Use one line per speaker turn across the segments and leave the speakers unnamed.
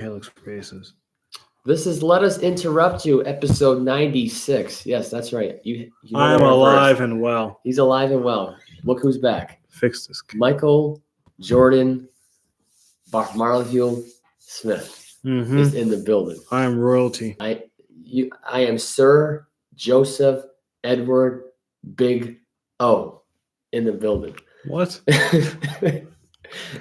Helix Races.
This is Let Us Interrupt You, episode 96. Yes, that's right. You know
I am
that
alive
first.
and well.
He's alive and well. Look who's back.
Fix this.
Michael Jordan Bartholomew Smith is in the building.
I am royalty.
I am Sir Joseph Edward Big O in the building.
What?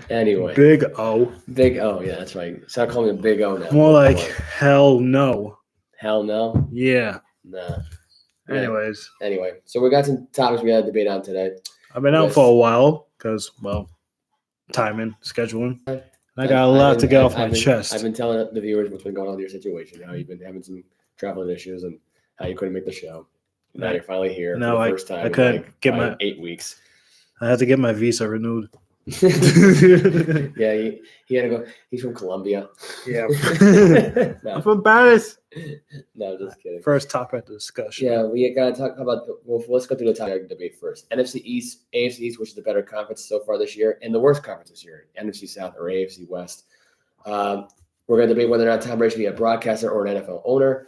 Anyway.
Big O.
Big O, yeah, that's right. Start calling him Big O now.
More like hell no.
Hell no?
Yeah.
Nah.
Anyways.
Anyway, so we got some topics we got to debate on today.
I've been out for a while because, well, timing, scheduling. I got a lot to get off my chest.
I've been telling the viewers what's been going on with your situation, how you've been having some traveling issues and how you couldn't make the show. Now you're finally here for the first time in like 8 weeks.
I had to get my visa renewed.
Yeah, he had to go. He's from Colombia.
Yeah.
No.
I'm from Paris.
No, just kidding.
First topic of discussion.
Yeah, we got to talk about, well, let's go through the topic debate first. NFC East, AFC East, which is the better conference so far this year, and the worst conference this year, NFC South or AFC West. We're going to debate whether or not Tom Brady should be a broadcaster or an NFL owner.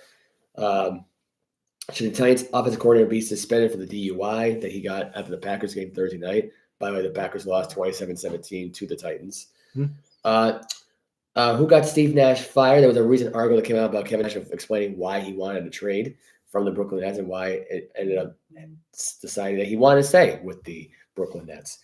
Should the Titans offensive coordinator be suspended for the DUI that he got after the Packers game Thursday night? By the way, the Packers lost 27-17 to the Titans. Who got Steve Nash fired? There was a recent article that came out about Kevin Nash explaining why he wanted to trade from the Brooklyn Nets and why it ended up deciding that he wanted to stay with the Brooklyn Nets.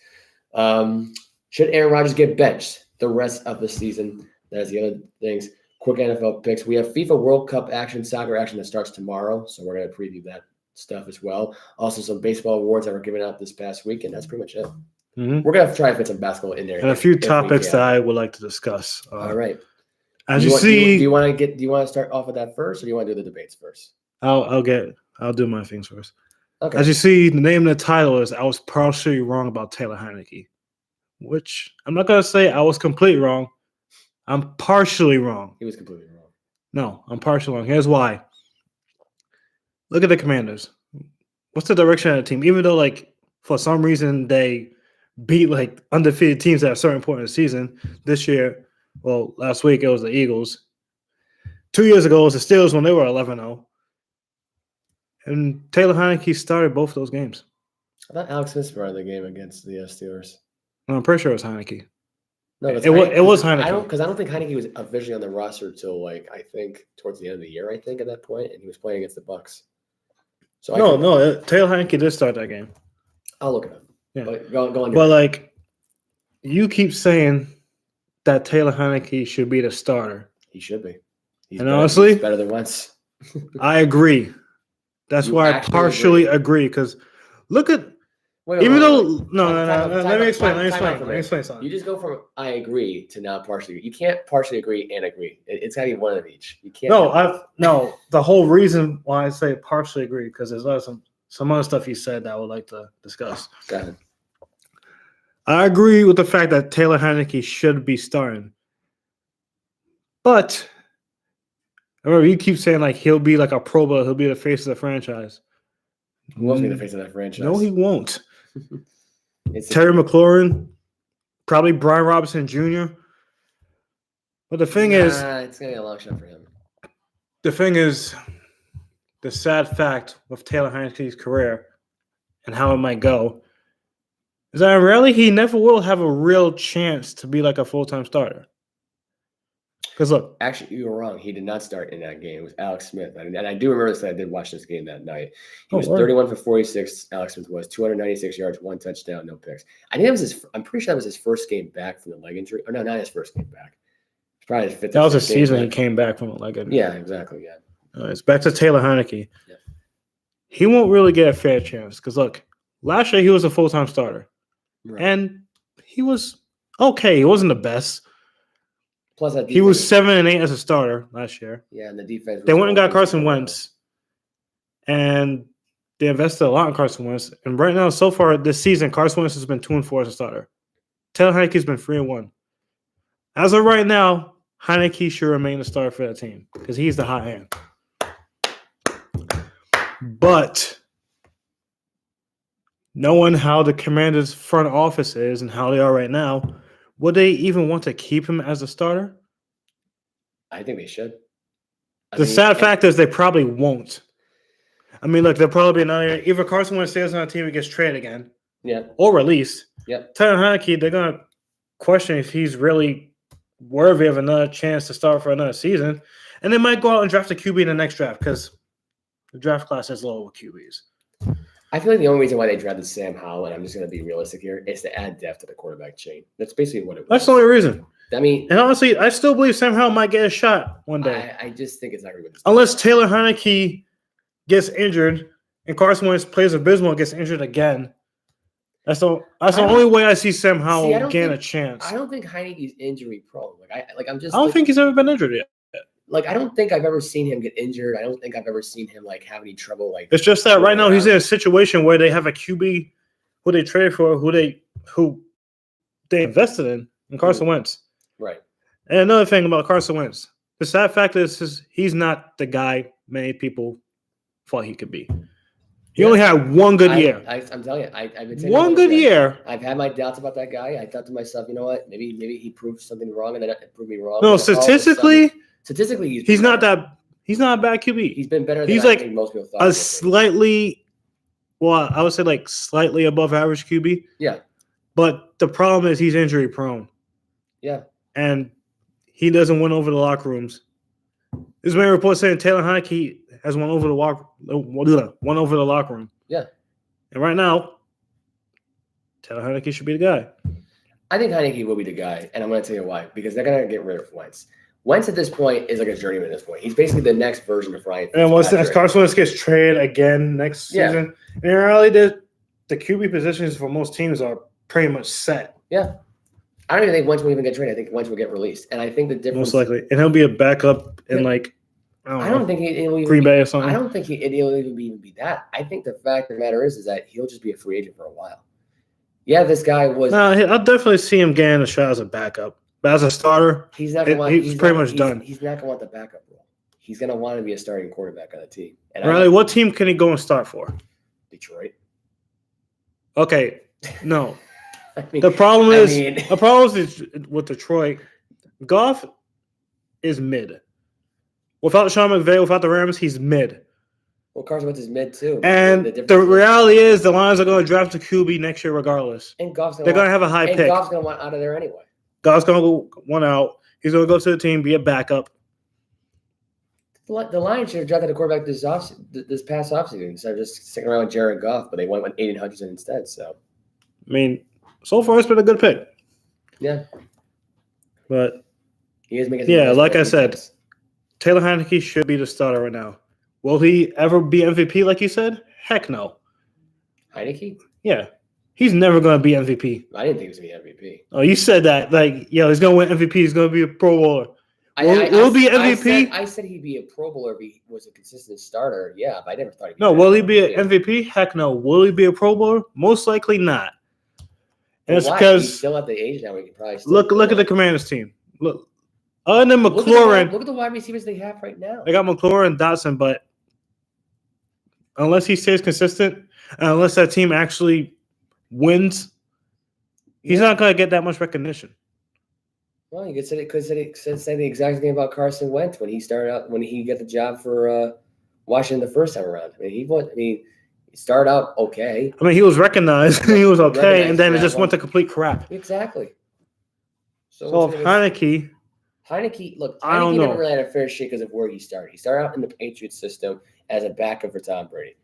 Should Aaron Rodgers get benched the rest of the season? That's the other things. Quick NFL picks. We have FIFA World Cup action, soccer action that starts tomorrow, so we're going to preview that stuff as well. Also, some baseball awards that were given out this past week, and that's pretty much it. We're going to try to fit some basketball in there.
And a few topics that I would like to discuss.
All right.
As
do you want
to
start off with that first, or do you want to do the debates first?
I'll do my things first.
Okay.
As you see, the name of the title is I was partially wrong about Taylor Heinecke, which I'm not going to say I was completely wrong. I'm partially wrong.
He was completely wrong.
No, I'm partially wrong. Here's why. Look at the Commanders. What's the direction of the team? Even though, like, for some reason they beat, like, undefeated teams at a certain point in the season. This year, well, last week it was the Eagles. 2 years ago it was the Steelers when they were 11-0. And Taylor Heinecke started both of those games.
I thought Alex Smith started the game against the Steelers.
No, I'm pretty sure it was Heinecke.
No,
it was Heinecke.
Because I don't think Heinecke was officially on the roster until, like, I think towards the end of the year. I think at that point, and he was playing against the Bucs. So
Taylor Heinecke did start that game.
I'll look it up.
Yeah,
but go on.
But like, you keep saying that Taylor Heinecke should be the starter.
He should be.
Honestly,
he's better than Wentz.
I agree. That's why I partially agree. Because look at. Let me explain something.
You just go from I agree to now partially agree. You can't partially agree and agree. It's got to be one of each. You can't.
The whole reason why I say partially agree because there's some other stuff you said that I would like to discuss.
Go ahead.
I agree with the fact that Taylor Heinecke should be starting, but remember you keep saying like he'll be like a Pro Bowl, he'll be the face of the franchise.
Who won't be the face of that franchise?
No, he won't. Terry McLaurin, probably Brian Robinson Jr. But the thing is,
it's gonna be a long shot for him.
The thing is, the sad fact with Taylor Heinecke's career and how it might go is that really he never will have a real chance to be like a full-time starter. Because look,
actually, you were wrong. He did not start in that game. It was Alex Smith, and I do remember this. I did watch this game that night. He was 31 for 46. Alex Smith was 296 yards, 1 touchdown, no picks. I think that was his. I'm pretty sure that was his first game back from the leg injury. Or no, not his first game back. It's probably his fifth.
That was a season he came back from a leg injury.
Yeah, exactly. Yeah.
It's back to Taylor Heinecke.
Yeah.
He won't really get a fair chance because look, last year he was a full-time starter, and he was okay. He wasn't the best.
Plus,
he was 7-8 as a starter last year.
Yeah, and the defense.
They went and got Carson Wentz, and they invested a lot in Carson Wentz. And right now, so far this season, Carson Wentz has been 2-4 as a starter. Taylor Heineke's been 3-1. As of right now, Heinecke should remain the starter for that team because he's the hot hand. But knowing how the Commanders' front office is and how they are right now, would they even want to keep him as a starter?
I think they should.
The sad fact is they probably won't. I mean, look, there'll probably be another. Either Carson Wentz stays on the team and gets traded again, or released.
Yep.
Taylor Heinecke, they're gonna question if he's really worthy of another chance to start for another season, and they might go out and draft a QB in the next draft because the draft class is low with QBs.
I feel like the only reason why they drafted Sam Howell, and I'm just going to be realistic here, is to add depth to the quarterback chain. That's basically what it was.
That's the only reason.
I mean,
and honestly, I still believe Sam Howell might get a shot one day.
I just think it's not going to be
unless Taylor Heinecke gets injured and Carson Wentz plays abysmal and gets injured again. That's the only way I see Sam Howell gain a chance.
I don't think Heineke's injury prone. I
don't think he's ever been injured yet.
I don't think I've ever seen him get injured. I don't think I've ever seen him have any trouble.
It's just that right now he's in a situation where they have a QB who they traded for, who they invested in Carson Wentz.
Right.
And another thing about Carson Wentz, the sad fact is he's not the guy many people thought he could be. He only had one good year.
I'm telling you, I've been saying
one good year.
I've had my doubts about that guy. I thought to myself, you know what? Maybe he proved something wrong, and then it proved me wrong.
No, statistically, he's not a bad QB.
He's been better than
he's
I think most people thought.
A slightly, I would say slightly above average QB.
Yeah.
But the problem is he's injury prone.
Yeah.
And he doesn't win over the locker rooms. There's many reports saying Taylor Heinecke has won over the locker room.
Yeah.
And right now, Taylor Heinecke should be the guy.
I think Heinecke will be the guy, and I'm going to tell you why. Because they're going to get rid of Wentz. Wentz at this point is like a journeyman at this point. He's basically the next version of Ryan.
And once Carson Wentz gets traded again next season, and in reality, the QB positions for most teams are pretty much set.
Yeah. I don't even think Wentz will even get traded. I think Wentz will get released. And I think the difference...
Most likely. And he'll be a backup in
I don't think he'll even
Green Bay or something.
I don't think he'll even be that. I think the fact of the matter is that he'll just be a free agent for a while. Yeah, this guy was...
No, I'll definitely see him getting a shot as a backup. But as a starter, he's pretty much done.
He's not going to want the backup role. He's going to want to be a starting quarterback on the team. And
Riley, what team can he go and start for?
Detroit.
Okay, no. The problem is with Detroit, Goff is mid. Without Sean McVay, without the Rams, he's mid.
Well, Carson Wentz is mid too.
And the reality is the Lions are going to draft a QB next year regardless.
And
they're going to have a high pick.
Goff's going to want out of there anyway.
Goff's going to go one out. He's going to go to the team, be a backup.
The Lions should have drafted a quarterback this past offseason instead of just sticking around with Jared Goff, but they went with Aiden Hutchinson instead. So,
I mean, so far it's been a good pick.
Yeah.
But,
he is making
like I said, Taylor Heinecke should be the starter right now. Will he ever be MVP like you said? Heck no.
Heinecke?
Yeah. He's never going to be MVP.
I didn't think he was going to be MVP.
Oh, you said that. He's going to win MVP. He's going to be a Pro Bowler. Will he be MVP?
I said he'd be a Pro Bowler if he was a consistent starter. Yeah, but I never thought he'd be
will he be an MVP? Heck no. Will he be a Pro Bowler? Most likely not. And it's because
he's still at the age now where he can probably
look at the Commanders team. Look. Other than McLaurin.
Look at the wide receivers they have right now.
They got McLaurin and Dotson, but unless he stays consistent, and unless that team actually wins, he's not going to get that much recognition.
Well, you could say the exact thing about Carson Wentz when he got the job for Washington the first time around. I mean, he started out okay.
I mean, he was recognized. He was okay, and then it just went to complete crap.
Exactly.
So if Heinecke,
look, Heineke never really had a fair shake because of where he started. He started out in the Patriots system as a backup for Tom Brady,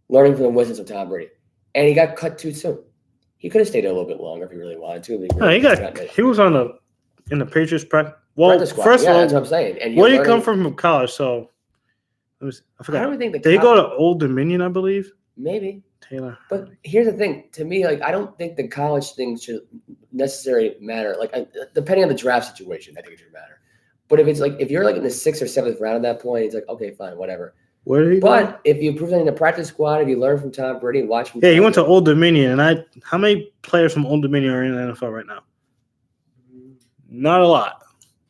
learning from the wisdoms of Tom Brady, and he got cut too soon. He could have stayed a little bit longer if he really wanted to.
He was in the Patriots practice. Well,
practice squad. First of all, that's what I'm saying. And
where did he come from college? So I forgot.
I don't think
did he go to Old Dominion? I believe.
Maybe
Taylor.
But here's the thing. To me, I don't think the college thing should necessarily matter. Depending on the draft situation, I think it should matter. But if you're in the 6th or 7th round at that point, it's okay, fine, whatever.
Where did he go?
But if you prove that in the practice squad, if you learn from Tom Brady and watch from
he went to Old Dominion. And how many players from Old Dominion are in the NFL right now? Not a lot.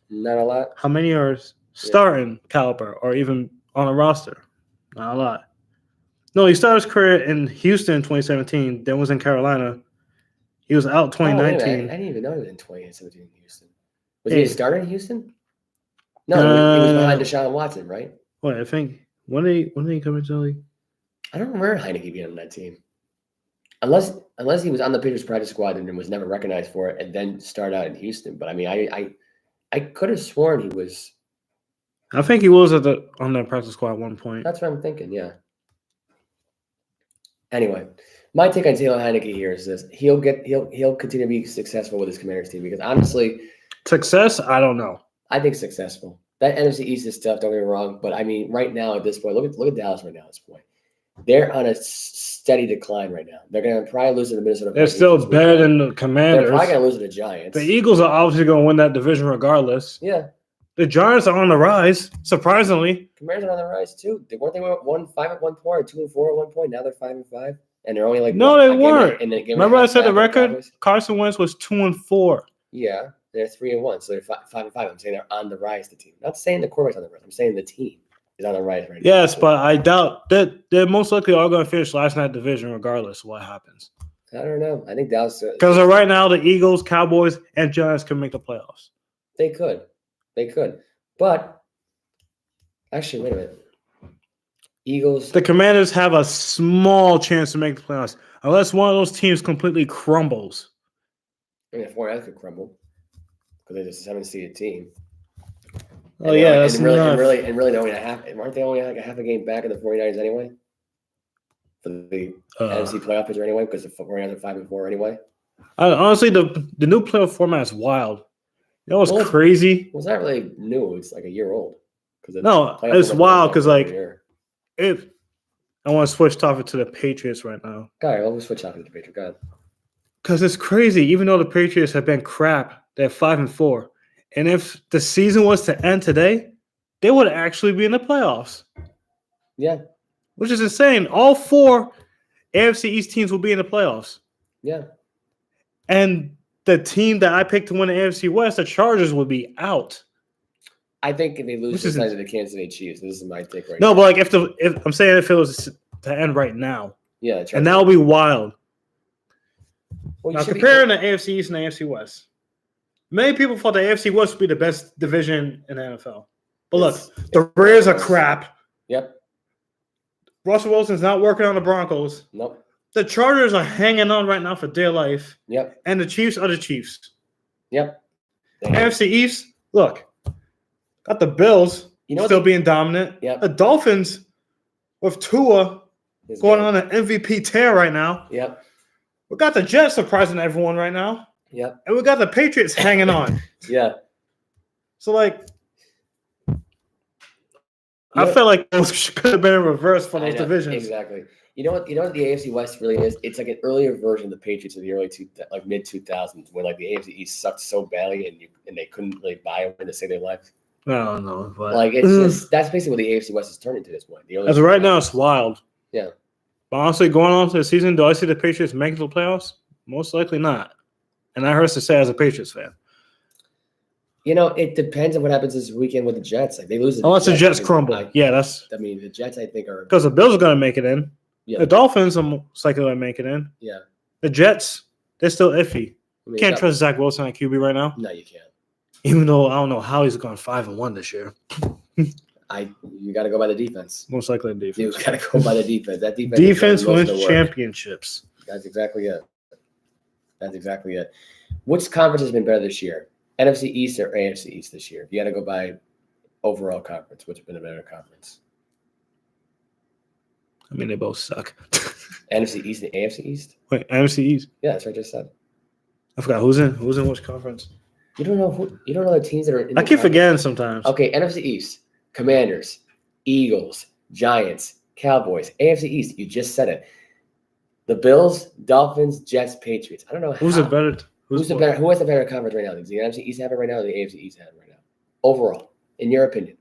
Not a lot.
How many are starting caliber or even on a roster? Not a lot. No, he started his career in Houston in 2017, then was in Carolina. He was out 2019.
I didn't even know he was in 2017 in Houston. Was he a starter in Houston? No, he was behind Deshaun Watson, right?
Wait, I think when did he come into the league?
I don't remember Heineke being on that team. Unless he was on the Patriots practice squad and was never recognized for it and then started out in Houston. But I mean, I could have sworn he was.
I think he was on the practice squad at one point.
That's what I'm thinking, yeah. Anyway, my take on Taylor Heinecke here is this: he'll continue to be successful with his Commanders team because honestly,
success, I don't know.
I think successful. That NFC East is tough. Don't get me wrong, but I mean, right now at this point, look at Dallas right now. At this point, they're on a steady decline right now. They're going to probably lose to the Minnesota.
They're still better than the Commanders.
They're probably going to lose to the Giants.
The Eagles are obviously going to win that division regardless.
Yeah.
The Giants are on the rise, surprisingly.
Commanders are on the rise too. Weren't they 1-5 at one point, or 2-4 at one point? Now they're 5-5, and they're only like
no, they weren't.
Remember,
I said the record. Carson Wentz was 2-4.
Yeah, they're 3-1, so they're 5-5. I'm saying they're on the rise. The team. I'm not saying the quarterback's on the rise. I'm saying the team is on the rise right now.
Yes, but I doubt that they're most likely all going to finish last in that division regardless of what happens.
I don't know. I think Dallas.
Because right now, the Eagles, Cowboys, and Giants can make the playoffs.
They could. But actually, wait a minute. Eagles.
The Commanders have a small chance to make the playoffs unless one of those teams completely crumbles.
I mean, the 49ers could crumble because they're just a 7-seeded team.
Oh yeah, that's
and really, they're only aren't they only like a half a game back of the 49ers anyway? For the NFC playoff picture anyway, because the 49ers are 5-4 anyway.
Honestly, the new playoff format is wild. You know what's crazy?
Well, it's not really new. It's like a year old.
No, it's wild because I want to switch topic to the Patriots right now.
All right, we'll switch topic to the Patriots. Go ahead.
Because it's crazy. Even though the Patriots have been crap, they're 5-4. And if the season was to end today, they would actually be in the playoffs.
Yeah.
Which is insane. All 4 AFC East teams will be in the playoffs.
Yeah.
And the team that I picked to win the AFC West, the Chargers, would be out.
I think if they lose to the Kansas City Chiefs, this is my take right now.
No, but like if I'm saying if it was to end right now.
Yeah.
And that would be wild.
Well,
now comparing the AFC East and the AFC West. Many people thought the AFC West would be the best division in the NFL. But look, the Raiders are crap.
Yep.
Russell Wilson's not working on the Broncos.
Nope.
The Chargers are hanging on right now for dear life.
Yep.
And the Chiefs are the Chiefs.
Yep.
AFC East, look, got the Bills still being dominant.
Yep.
The Dolphins with Tua going on an MVP tear right now.
Yep.
We got the Jets surprising everyone right now.
Yep.
And we got the Patriots hanging on.
Yeah.
So, like, I feel like those could have been in reverse for those divisions.
Exactly. You know what the AFC West really is? It's like an earlier version of the Patriots in the early mid 2000s, when like the AFC East sucked so badly and they couldn't really buy a win to save their life.
I don't know, but
like it's just that's basically what the AFC West is turning to this point.
As of right now, it's wild.
Yeah.
But honestly, going on to the season, do I see the Patriots making the playoffs? Most likely not. And that hurts to say as a Patriots fan.
You know, it depends on what happens this weekend with the Jets. Like they lose.
Unless the Jets crumble. I
mean, the Jets, I think, are
because the Bills are going to make it in.
Yeah.
The Dolphins are most likely going to make it in.
Yeah.
The Jets, they're still iffy. Can't trust Zach Wilson at QB right now.
No, you can't.
Even though I don't know how he's gone 5-1 this year.
You got to go by the defense.
Most likely the defense.
You got to go by the defense. That
defense wins championships.
That's exactly it. Which conference has been better this year? NFC East or AFC East this year? You got to go by overall conference. Which has been a better conference?
I mean, they both suck.
NFC East and AFC East?
Wait, NFC East?
Yeah, that's what I just said.
I forgot who's in which conference.
You don't know the teams that are in.
I keep forgetting sometimes.
Okay, NFC East: Commanders, Eagles, Giants, Cowboys. AFC East, you just said it. The Bills, Dolphins, Jets, Patriots. I don't know
who's the better. Who has the
better conference right now? Does the NFC East have it right now, or the AFC East have it right now? Overall, in your opinion.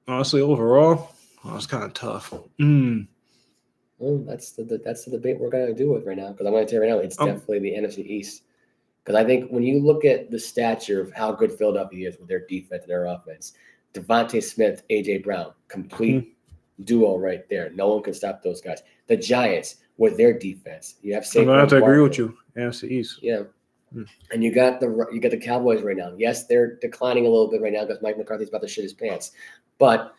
Honestly, overall, it's kind of tough.
Well, that's the debate we're gonna do with right now. Because I'm gonna tell you right now, it's definitely the NFC East. Because I think when you look at the stature of how good Philadelphia is with their defense and their offense, Devontae Smith, A.J. Brown, complete duo right there. No one can stop those guys. The Giants with their defense. You have
I'm going to have to agree with you. NFC East.
Yeah. And you got the Cowboys right now. Yes, they're declining a little bit right now because Mike McCarthy's about to shit his pants. But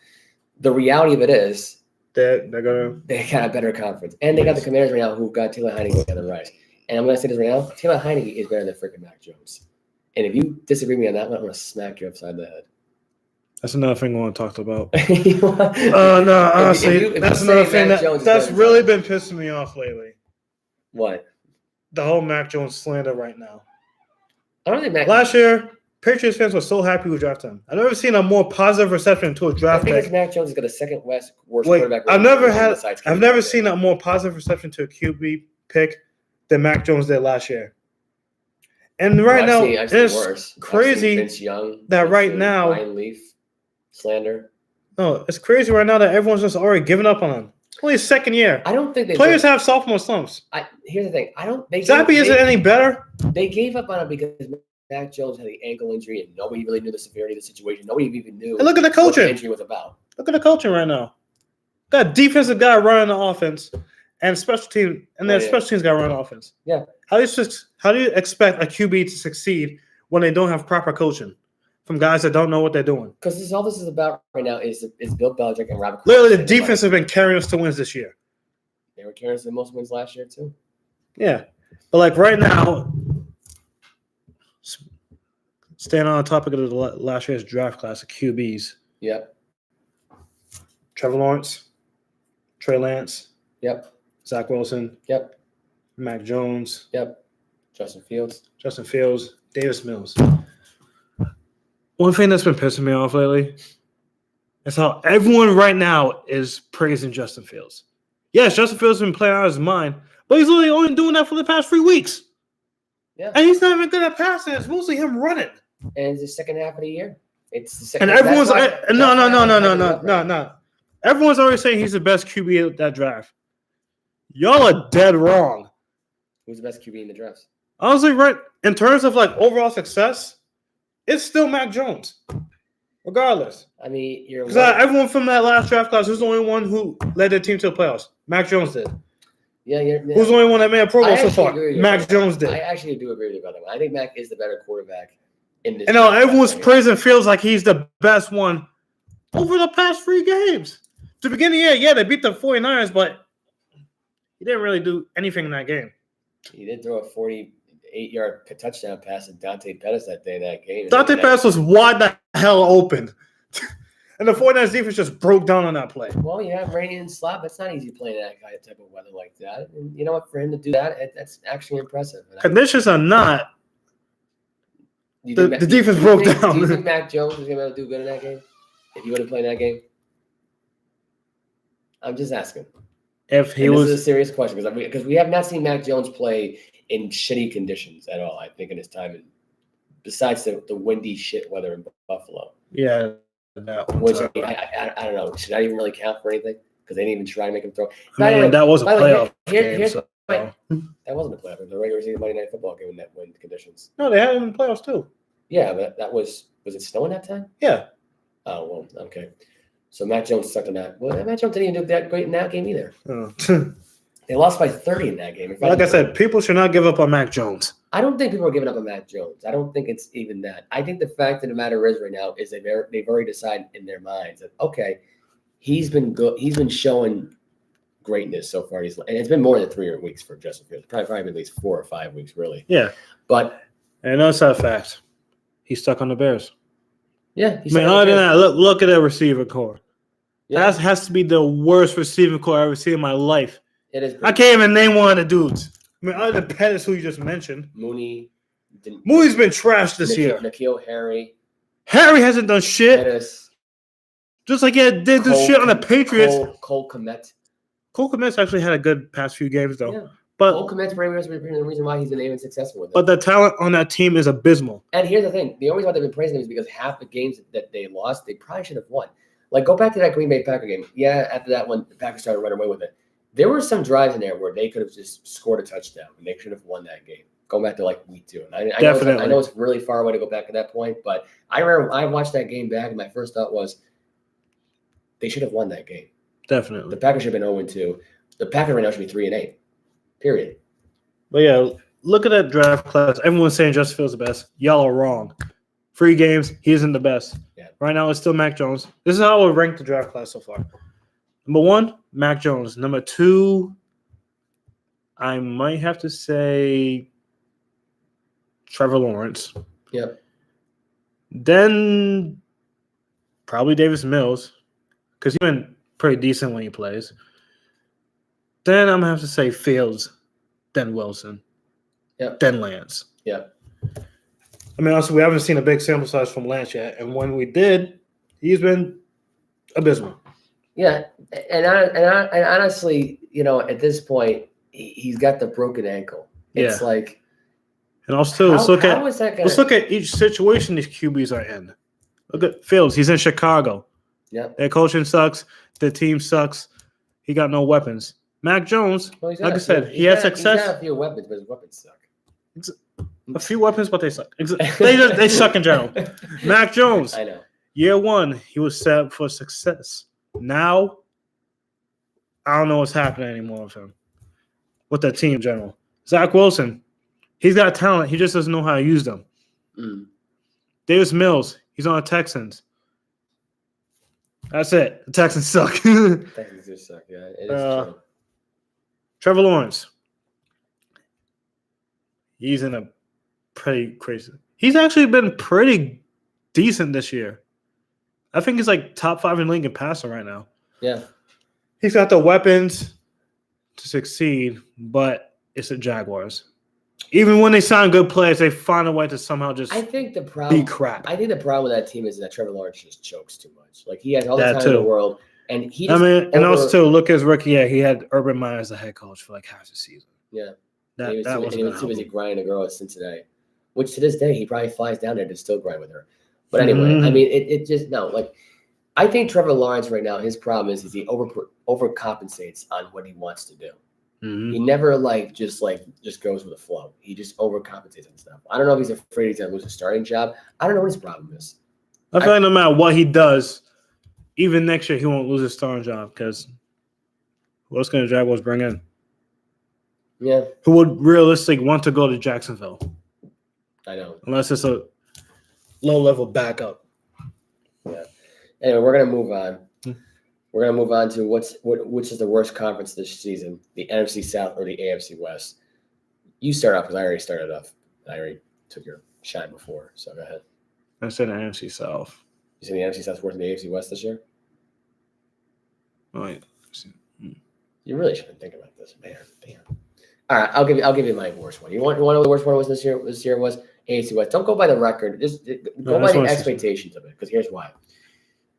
the reality of it is
They're gonna.
they got a better conference. And they got the Commanders right now who've got Taylor Heinecke on the rise. And I'm going to say this right now. Taylor Heinecke is better than freaking Mac Jones. And if you disagree with me on that one, I'm going to smack you upside the head.
That's another thing I want to talk about.
Oh,
no, honestly,
if
that's
you
another
say
thing
Mac Jones is
that's
better
really
than
been pissing me off lately.
what?
The whole Mac Jones slander right now.
I don't think Mac.
Last year, Patriots fans were so happy we drafted him. I've never seen a more positive reception to a
I
draft
think
pick.
it's Mac Jones has got the second worst
Wait,
quarterback.
I've
rating
never seen a more positive reception to a QB pick than Mac Jones did last year. And right now,
I've seen
it's
worse.
crazy
Vince Young,
that right now,
Ryan Leaf slander.
No, it's crazy right now that everyone's just already giving up on him. It's only his second year.
I don't think
Players have sophomore slumps.
Here's the thing.
Zappy isn't any better.
They gave up on him because Mac Jones had the ankle injury, and nobody really knew the severity of the situation. Nobody even knew
and look at the coaching.
what the injury was about.
Look at the coaching right now. Got a defensive guy running the offense, and special team, and then special teams guy running the offense.
Yeah.
How do you expect a QB to succeed when they don't have proper coaching from guys that don't know what they're doing?
Because all this is about right now is Bill Belichick and Robert.
Literally, the defense have been carrying us to wins this year.
They were carrying us to most wins last year too.
Yeah, but like right now, staying on the topic of the last year's draft class of QBs.
Yep.
Trevor Lawrence, Trey Lance.
Yep.
Zach Wilson.
Yep.
Mac Jones.
Yep. Justin Fields.
Davis Mills. One thing that's been pissing me off lately is how everyone right now is praising Justin Fields. Yes, Justin Fields has been playing out of his mind, but he's literally only doing that for the past 3 weeks.
Yeah.
And he's not even good at passing. It's mostly him running.
And it's the second half of the year. It's the second.
And everyone's no. Everyone's already saying he's the best QB at that draft. Y'all are dead wrong.
Who's the best QB in the draft?
Honestly, right, in terms of like overall success, it's still Mac Jones. Regardless.
I mean,
because everyone from that last draft class who's the only one who led their team to the playoffs. Mac Jones did.
Yeah,
who's the only one that made a Pro Bowl so far? Mac Jones did.
I actually do agree with you about that one. I think Mac is the better quarterback in this.
And now everyone's praising Fields like he's the best one over the past 3 games. To begin the year, yeah, they beat the 49ers, but he didn't really do anything in that game.
He did throw a 48-yard touchdown pass to Dante Pettis that day in that game.
Dante Pettis was wide the hell open. And the 49ers defense just broke down on that play.
Well, you have rain and slop. It's not easy playing that kind of type of weather like that. And you know what? For him to do that, that's actually impressive.
Conditions are not. The defense broke down.
Do you think Mac Jones was going to be able to do good in that game? If he would have played in that game? I'm just asking.
If he
was. This is a serious question because we have not seen Mac Jones play in shitty conditions at all, I think, in his time. Besides the windy shit weather in Buffalo.
Yeah.
Which I don't know. Should I even really count for anything? Because they didn't even try to make him throw.
That was a playoff game.
That wasn't a playoff game. The regular season Monday Night Football game in that wind conditions.
No, they had him in the playoffs too.
Yeah, but that was it snowing that time?
Yeah.
Oh, well, okay. So Mac Jones sucked on that. Well, Mac Jones didn't even do that great in that game either.
Oh.
They lost by 30 in that game.
Like I said, people should not give up on Mac Jones.
I don't think people are giving up on Mac Jones. I don't think it's even that. I think the fact of the matter is right now is they've already decided in their minds that, okay, he's been good. He's been showing greatness so far. And it's been more than 3 weeks for Justin Fields. Probably at least 4 or 5 weeks, really.
Yeah.
But
and that's a fact. He's stuck on the Bears.
Yeah.
Other than that, look at that receiver core. Yeah. That has to be the worst receiving core I've ever seen in my life.
It is.
I can't even name one of the dudes. Other than Pettis, who you just mentioned.
Mooney's
been trashed this year.
N'Keal Harry.
Harry hasn't done shit.
Pettis.
Just like he did this shit on the Patriots.
Cole Kmet.
Cole Kmet's actually had a good past few games, though. Yeah.
But Cole Kmet's the reason why he's been able successful with it.
But the talent on that team is abysmal.
And here's the thing. The only reason why they've been praising him is because half the games that they lost, they probably should have won. Like, go back to that Green Bay Packer game. Yeah, after that one, the Packers started running away with it. There were some drives in there where they could have just scored a touchdown, and they should have won that game. Going back to like week 2. And I know it's really far away to go back to that point, but I remember I watched that game back, and my first thought was they should have won that game.
Definitely.
The Packers should have been 0-2. The Packers right now should be 3-8. Period.
But yeah, look at that draft class. Everyone's saying Justin Fields is the best. Y'all are wrong. 3 games, he isn't the best.
Yeah.
Right now, it's still Mac Jones. This is how I would rank the draft class so far. Number 1, Mac Jones. Number 2, I might have to say Trevor Lawrence.
Yep.
Then probably Davis Mills because he's been pretty decent when he plays. Then I'm going to have to say Fields, then Wilson, then Lance.
Yep.
I mean, also, we haven't seen a big sample size from Lance yet. And when we did, he's been abysmal.
Yeah. And honestly, at this point, he's got the broken ankle. It's like.
And also, let's look at each situation these QBs are in. Look at Fields. He's in Chicago.
Yep.
Their coaching sucks. Their team sucks. He got no weapons. Mac Jones, like I said, he had success.
He's got a few weapons, but his weapons suck.
A few weapons, but they suck. They suck in general. Mac Jones.
I know.
Year 1, he was set up for success. Now, I don't know what's happening anymore with him. With that team in general. Zach Wilson, he's got talent. He just doesn't know how to use them. Davis Mills, he's on the Texans. That's it. The Texans suck.
Texans do suck, yeah. It is true.
Trevor Lawrence. He's in a pretty crazy. He's actually been pretty decent this year. I think he's like top 5 in the league in passing right now.
Yeah.
He's got the weapons to succeed, but it's the Jaguars. Even when they sign good players, they find a way to somehow just be crap.
I think the problem with that team is that Trevor Lawrence just chokes too much. Like, he has all the time in the world. And he just
and also, look at his rookie. Yeah, he had Urban Meyer as the head coach for like half the season.
Yeah.
He
was too busy grinding a girl at Cincinnati, which to this day, he probably flies down there to still grind with her. But anyway, I mean, it just, no, like, I think Trevor Lawrence right now, his problem is he overcompensates on what he wants to do. He never just goes with the flow. He just overcompensates on stuff. I don't know if he's afraid he's gonna lose a starting job. I don't know what his problem is.
I feel like no matter what he does, even next year he won't lose his starting job because who else can the Jaguars bring in?
Yeah.
Who would realistically want to go to Jacksonville?
I know.
Unless it's a low-level backup.
Yeah. Anyway, we're gonna move on. We're gonna move on to which is the worst conference this season: the NFC South or the AFC West. You start off because I already started off. I already took your shine before, so go ahead.
I said the NFC South.
You said the NFC South's worse than the AFC West this year?
Oh, yeah.
You really should think about this, man. Damn. All right, I'll give you my worst one. You want to know what the worst one was this year? This year was AFC West. Don't go by the record. Just go by the expectations of it. Because here's why: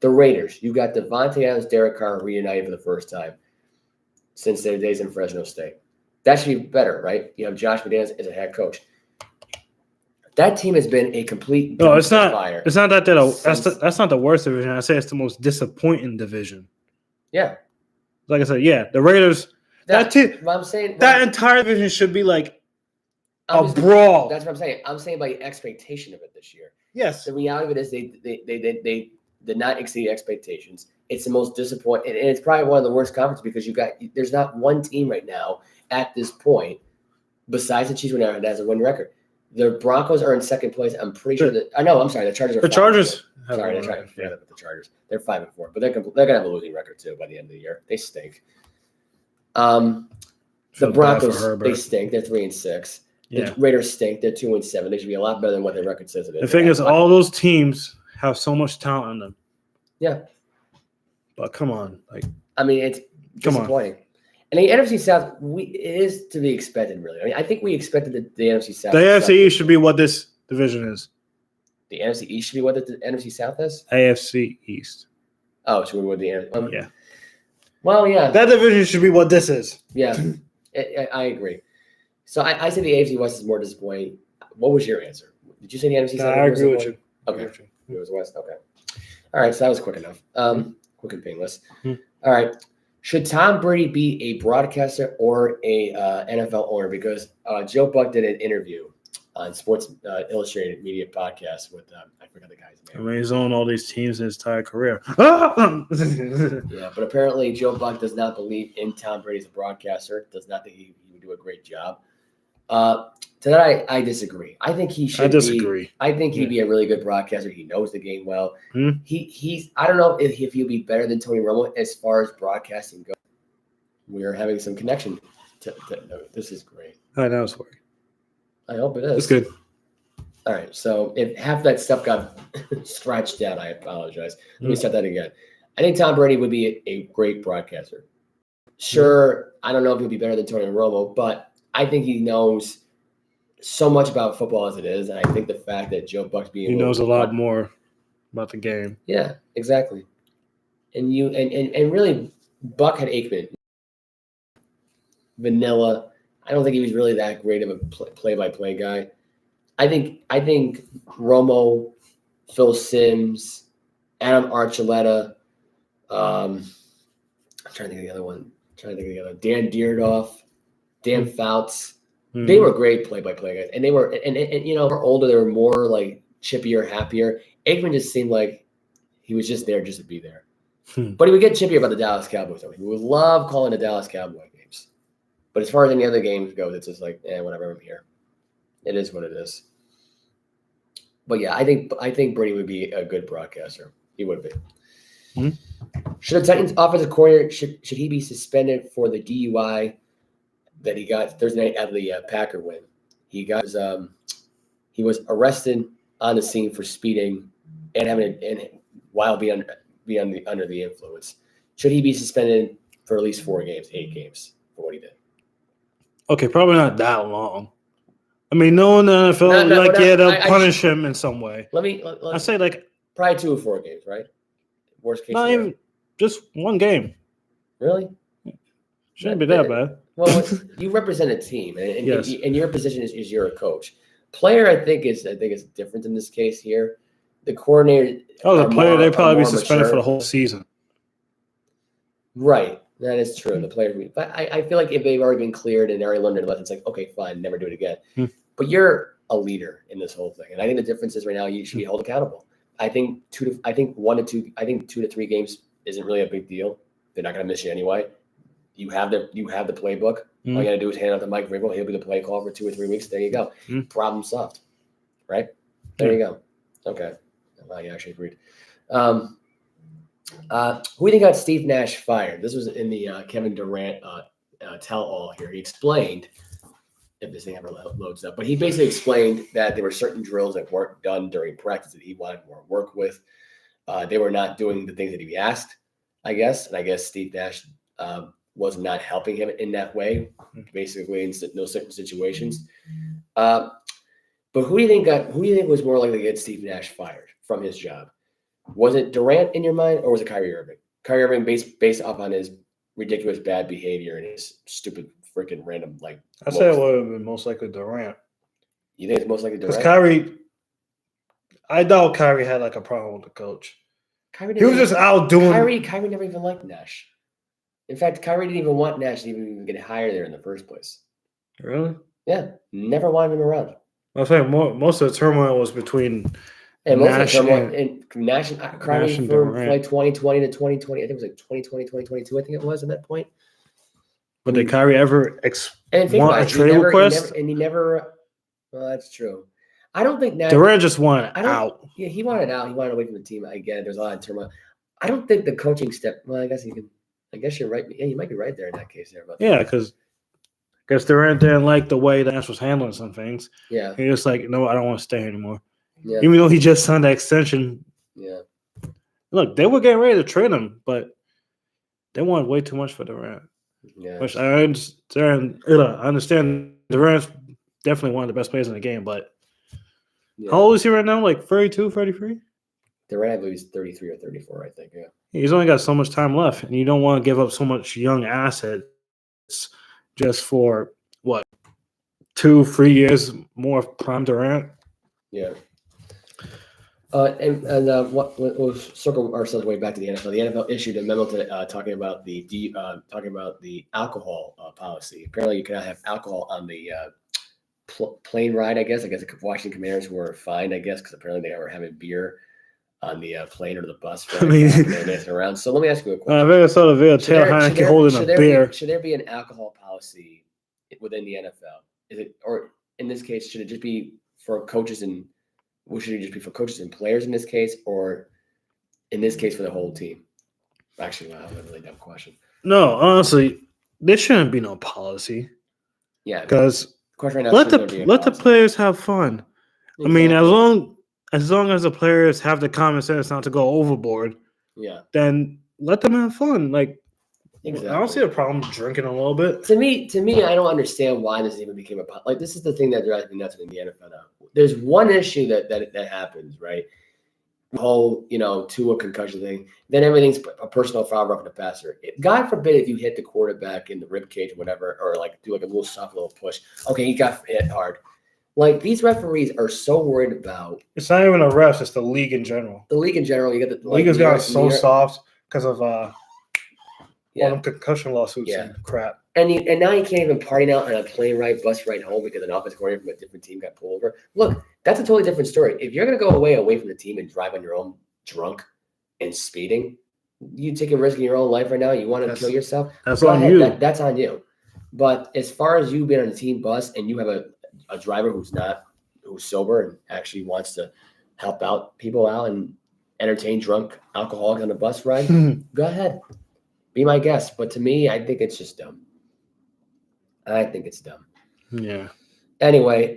the Raiders. You got Devontae Adams, Derek Carr reunited for the first time since their days in Fresno State. That should be better, right? You have Josh McDaniels as a head coach. That team has been a complete fire.
It's not that that's not the worst division. I say it's the most disappointing division.
Yeah.
Like I said, yeah, the Raiders. That entire division should be like a brawl.
That's what I'm saying. I'm saying by the expectation of it this year.
Yes.
The reality of it is they did not exceed expectations. It's the most disappointing, and it's probably one of the worst conferences because there's not one team right now at this point besides the Chiefs that has a win record. The Broncos are in second place. I'm pretty sure that I'm sorry. The Chargers are.
The Chargers.
Sorry, I tried to forget about the Chargers. They're 5-4, but they're gonna have a losing record too by the end of the year. They stink. The Broncos, they stink. They're 3-6. The Raiders stink. They're 2-7. They should be a lot better than what their record says it is.
The thing is, all those teams have so much talent on them.
Yeah.
But come on,
it's disappointing. And the NFC South, it is to be expected, really. I think we expected the NFC South.
The AFC East should be what this division is.
The NFC East should be what the NFC South is?
AFC East.
Oh, so we would the
yeah.
Well, yeah.
That division should be what this is.
Yeah, I agree. So I say the AFC West is more disappointing. What was your answer? Did you say the NFC South?
I agree with you.
Okay. It was West. Okay. All right, so that was quick enough. Quick and painless. All right. Should Tom Brady be a broadcaster or a NFL owner? Because Joe Buck did an interview on Sports Illustrated Media podcast with I forgot the guy's name.
I mean, he's owned all these teams in his entire career.
Yeah, but apparently Joe Buck does not believe in Tom Brady as a broadcaster. Does not think he would do a great job. To that, I disagree. I think he should.
I disagree.
I think he'd be a really good broadcaster. He knows the game well.
Hmm?
He's. I don't know if he'll be better than Tony Romo as far as broadcasting goes. We're having some connection. This is great.
I know it's working.
I hope it is.
It's good.
All right. So if half that stuff got scratched out, I apologize. Let me start that again. I think Tom Brady would be a great broadcaster. Sure, I don't know if he'll be better than Tony Romo, but I think he knows so much about football as it is, and I think the fact that Joe Buck's being
He knows a lot more about the game.
Yeah, exactly. And you and really, Buck had Aikman, vanilla. I don't think he was really that great of a play-by-play guy. I think Romo, Phil Simms, Adam Archuleta. I'm trying to think of the other one. Dan Deardoff, Dan Fouts.
Mm-hmm.
They were great play-by-play guys, and they were and were older. They were more like chippier, happier. Aikman just seemed like he was just there just to be there. But he would get chippier about the Dallas Cowboys. He would love calling the Dallas Cowboy games. But as far as any other games go, it's just like, whatever, I'm here. It is what it is. But yeah, I think Brady would be a good broadcaster. He would be. Mm-hmm. Should the Titans offensive coordinator should he be suspended for the DUI that he got Thursday night after the Packer win? He was arrested on the scene for speeding and while being under the influence. Should he be suspended for at least 8 games for what he did?
Okay, probably not that long. I mean, knowing the NFL, they'll punish him in some way.
I
say
probably 2 or 4 games, right? Worst case.
Not
scenario.
even just 1 game.
Really?
Shouldn't be that bad.
Well, you represent a team, and
yes.
And your position is you're a coach. Player, I think is different in this case here. The coordinator.
The player, they probably be suspended for the whole season.
Right, that is true. The player, but I feel like if they've already been cleared and already learned their lesson, it's like, okay, fine, never do it again. But you're a leader in this whole thing, and I think the difference is right now you should be held accountable. I think 2 to 3 games isn't really a big deal. They're not going to miss you anyway. You have the playbook. All you got to do is hand out to Mike Vrabel. He'll be the play call for 2 or 3 weeks. There you go. Problem solved. Right? There you go. Okay. I actually agreed. Who do you think got Steve Nash fired? This was in the Kevin Durant tell-all here. He explained, if this thing ever loads up, but he basically explained that there were certain drills that weren't done during practice that he wanted more work with. They were not doing the things that he asked, I guess. And I guess Steve Nash was not helping him in that way, basically in those certain situations. But who do you think was more likely to get Steve Nash fired from his job? Was it Durant in your mind, or was it Kyrie Irving? Kyrie Irving based off on his ridiculous bad behavior and his stupid freaking random
I say it would have been most likely Durant.
You think it's most likely Durant?
Because Kyrie, I doubt Kyrie had a problem with the coach. He was just out doing.
Kyrie never even liked Nash. In fact, Kyrie didn't even want Nash to even get hired there in the first place.
Really?
Yeah, never wanted him around.
I was saying most of the turmoil was between
Nash and Kyrie from
Durant.
2020 to 2020. I think it was 2020, 2022. I think it was at that point.
But did Kyrie ever want a trade request?
He never. Well, that's true. I don't think Nash.
Durant just wanted out.
Yeah, he wanted out. He wanted away from the team. I get it. There's a lot of turmoil. I don't think the coaching step. Well, I guess you're right. Yeah, you might be right there in that case there. But
yeah, because I guess Durant didn't like the way Nash was handling some things.
Yeah.
He was like, no, I don't want to stay here anymore.
Yeah.
Even though he just signed that extension.
Yeah.
Look, they were getting ready to trade him, but they wanted way too much for Durant.
Yeah.
Which I understand Durant's definitely one of the best players in the game, but how old is he right now? 32, 33?
Durant, I believe he's 33 or 34, I think, yeah.
He's only got so much time left, and you don't want to give up so much young assets just for, 2-3 years more of prime Durant?
Yeah. We'll circle ourselves way back to the NFL. The NFL issued a memo talking about the alcohol policy. Apparently, you cannot have alcohol on the plane ride. I guess the Washington Commanders were fined. I guess because apparently they were having beer on the plane or the bus. Around. So let me ask you a question.
I saw the video. Taylor Heinecke holding a beer.
Should there be an alcohol policy within the NFL? Is it, or in this case, should it just be for coaches and should it just be for coaches and players in this case, or in this case for the whole team? Actually, wow, that's a really dumb question.
No, honestly, there shouldn't be no policy.
Yeah,
because
of course, right now
let
there's gonna be a
the
policy.
players have fun. I mean,
Exactly.
as long as the players have the common sense not to go overboard,
Yeah,
then let them have fun. Like, I don't
exactly.
see a problem drinking a little bit.
To me, I don't understand why this even became like. This is the thing that drives me nuts in the NFL now. There's one issue that happens, right? The whole, to a concussion thing. Then everything's a personal foul roughing the passer. God forbid if you hit the quarterback in the rib cage or whatever, or like do like a little soft little push. Okay, he got hit hard. Like these referees are so worried about.
It's not even the refs; it's the league in general.
The league in general, you get
the league has gotten so soft because of all them concussion lawsuits and crap.
And now you can't even party out on a plane ride, bus ride home because an offensive coordinator from a different team got pulled over. Look, that's a totally different story. If you're going to go away from the team and drive on your own drunk and speeding, you take a risk in your own life right now. You want to kill yourself.
That's on you.
That's on you. But as far as you being on a team bus and you have a driver who's sober and actually wants to help out people out and entertain drunk alcoholics on a bus ride, go ahead. Be my guest. But to me, I think it's just dumb. I think it's dumb.
Yeah.
Anyway,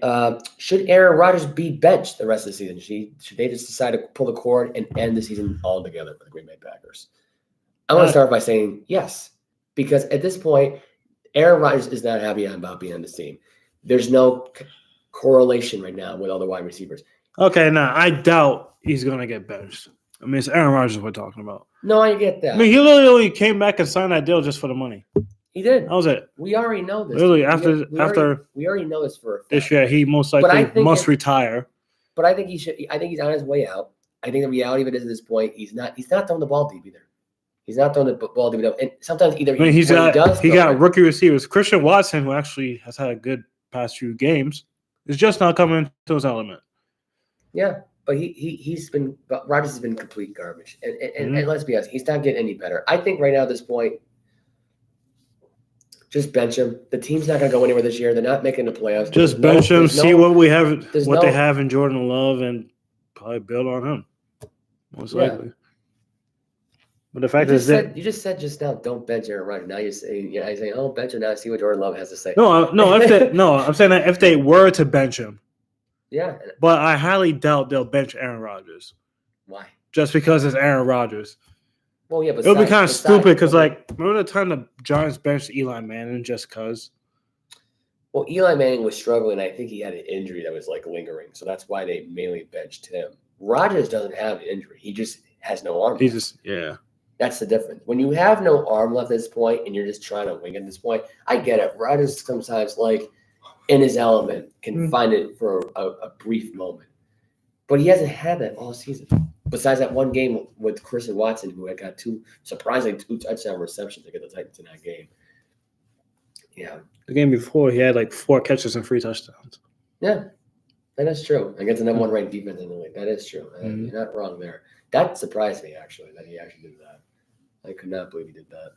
should Aaron Rodgers be benched the rest of the season? Should they just decide to pull the cord and end the season altogether for the Green Bay Packers? I'm going to start by saying yes. Because at this point, Aaron Rodgers is not happy about being on this team. There's no correlation right now with all the wide receivers.
Okay, now I doubt he's going to get benched. I mean, it's Aaron Rodgers we're talking about.
No, I get that.
I mean, he literally came back and signed that deal just for the money.
He did.
That was it.
We already know this.
Literally,
we already know this for a fact.
This year, he most likely must retire.
But I think he should. I think he's on his way out. I think the reality of it is at this point, he's not throwing the ball deep either. He's not throwing the ball deep enough. And sometimes either
he got rookie receivers. Christian Watson, who actually has had a good past few games, is just not coming to his element.
Yeah. But Rodgers has been complete garbage. And let's be honest, he's not getting any better. I think right now at this point, just bench him. The team's not going to go anywhere this year. They're not making the playoffs.
Just bench him, see what we have, what they have in Jordan Love, and probably build on him. Most likely. But the fact is that
you just said just now, don't bench Aaron Rodgers. Now you're saying, oh, bench him now. See what Jordan Love has to say.
I'm saying that if they were to bench him.
Yeah.
But I highly doubt they'll bench Aaron Rodgers.
Why?
Just because it's Aaron Rodgers.
Well, yeah, but
it would be kind of stupid because, remember the time the Giants benched Eli Manning just because?
Well, Eli Manning was struggling. I think he had an injury that was lingering, so that's why they mainly benched him. Rodgers doesn't have an injury; he just has no arm. That's the difference. When you have no arm left at this point, and you're just trying to wing at this point, I get it. Rodgers sometimes, in his element, can find it for a brief moment, but he hasn't had that all season. Besides that one game with Christian Watson, who had got two touchdown receptions against the Titans in that game. Yeah.
The game before, he had 4 catches and 3 touchdowns.
Yeah, that is true. Against the number 1 ranked defense in the league. That is true. You're not wrong there. That surprised me, actually, that he actually did that. I could not believe he did that.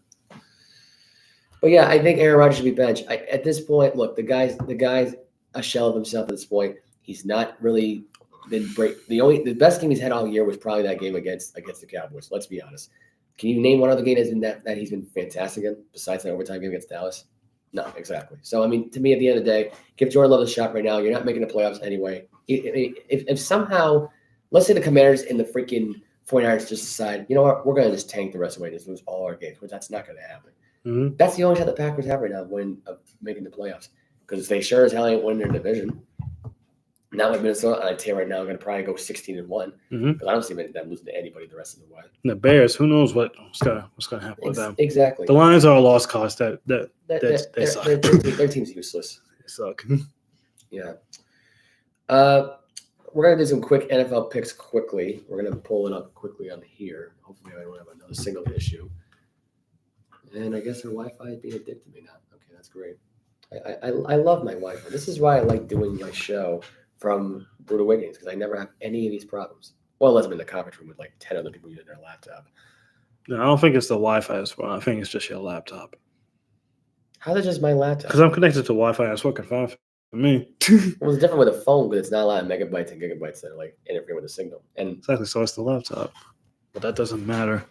But yeah, I think Aaron Rodgers should be benched. At this point, look, the guy's a shell of himself at this point. He's not really been great. The best game he's had all year was probably that game against the Cowboys. Let's be honest. Can you name one other game that he's been fantastic in besides that overtime game against Dallas? No, exactly. So, I mean, to me, at the end of the day, give Jordan Love a shot right now. You're not making the playoffs anyway. If somehow, let's say the Commanders and the freaking 49ers just decide, you know what, we're going to just tank the rest of the way and just lose all our games, which that's not going to happen.
Mm-hmm.
That's the only shot the Packers have right now of making the playoffs because they sure as hell ain't winning their division. Now with Minnesota on a tear right now, going to probably go 16-1 because I don't see them losing to anybody the rest of the way.
The Bears, who knows what's gonna happen with them?
Exactly.
The Lions are a lost cause. They suck.
Their team's useless.
They suck.
Yeah. We're gonna do some quick NFL picks quickly. We're gonna pull it up quickly on here. Hopefully, I don't have another single issue. And I guess our Wi-Fi is being a dick to me now. Okay, that's great. I love my Wi-Fi. This is why I like doing my show from Brutal Wiggins because I never have any of these problems. Well, unless I'm in the conference room with 10 other people using their laptop.
No, I don't think it's the Wi-Fi as well. I think it's just your laptop.
How's it just my laptop?
Because I'm connected to Wi-Fi and it's working fine. me.
Well, it's different with a phone because it's not a lot of megabytes and gigabytes that are like interfering with the signal. And
Exactly. So it's the laptop, but that doesn't matter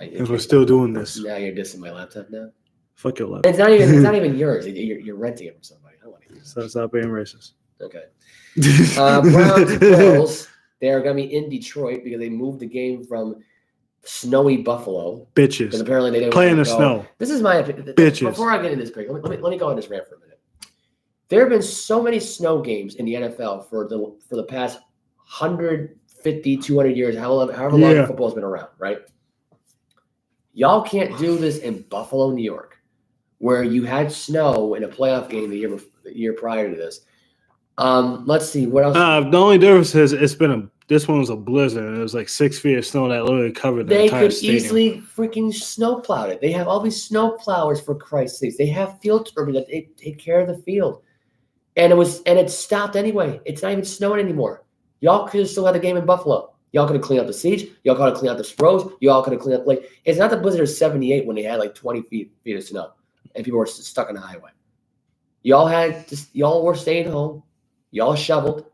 like,
because we're still doing this.
now you're dissing my laptop now.
Fuck your laptop.
It's not even yours. You're renting it from somebody. I don't want to use it.
So stop being racist.
Okay. Browns Bills. They are going to be in Detroit because they moved the game from snowy Buffalo.
Bitches.
Because apparently they didn't
Play in
want
the
to go.
snow.
This is my opinion.
Bitches.
Before I get into this pick, let me go on this rant for a minute. There have been so many snow games in the NFL for the past 150, 200 years, however long football's been around, right? Y'all can't do this in Buffalo, New York, where you had snow in a playoff game the year prior to this. Let's see what else.
The only difference is this one was a blizzard and it was like 6 feet of snow that literally covered the entire stadium.
They could easily freaking snow plow it. They have all these snow plowers for Christ's sakes. They have field turbines that they take care of the field. And it stopped anyway. It's not even snowing anymore. Y'all could have still had the game in Buffalo. Y'all could have cleaned up the siege. Y'all could have cleaned up the roads. Y'all could have cleaned up it's not the blizzard of 78 when they had like 20 feet of snow and people were stuck on the highway. Y'all were staying home. Y'all shoveled.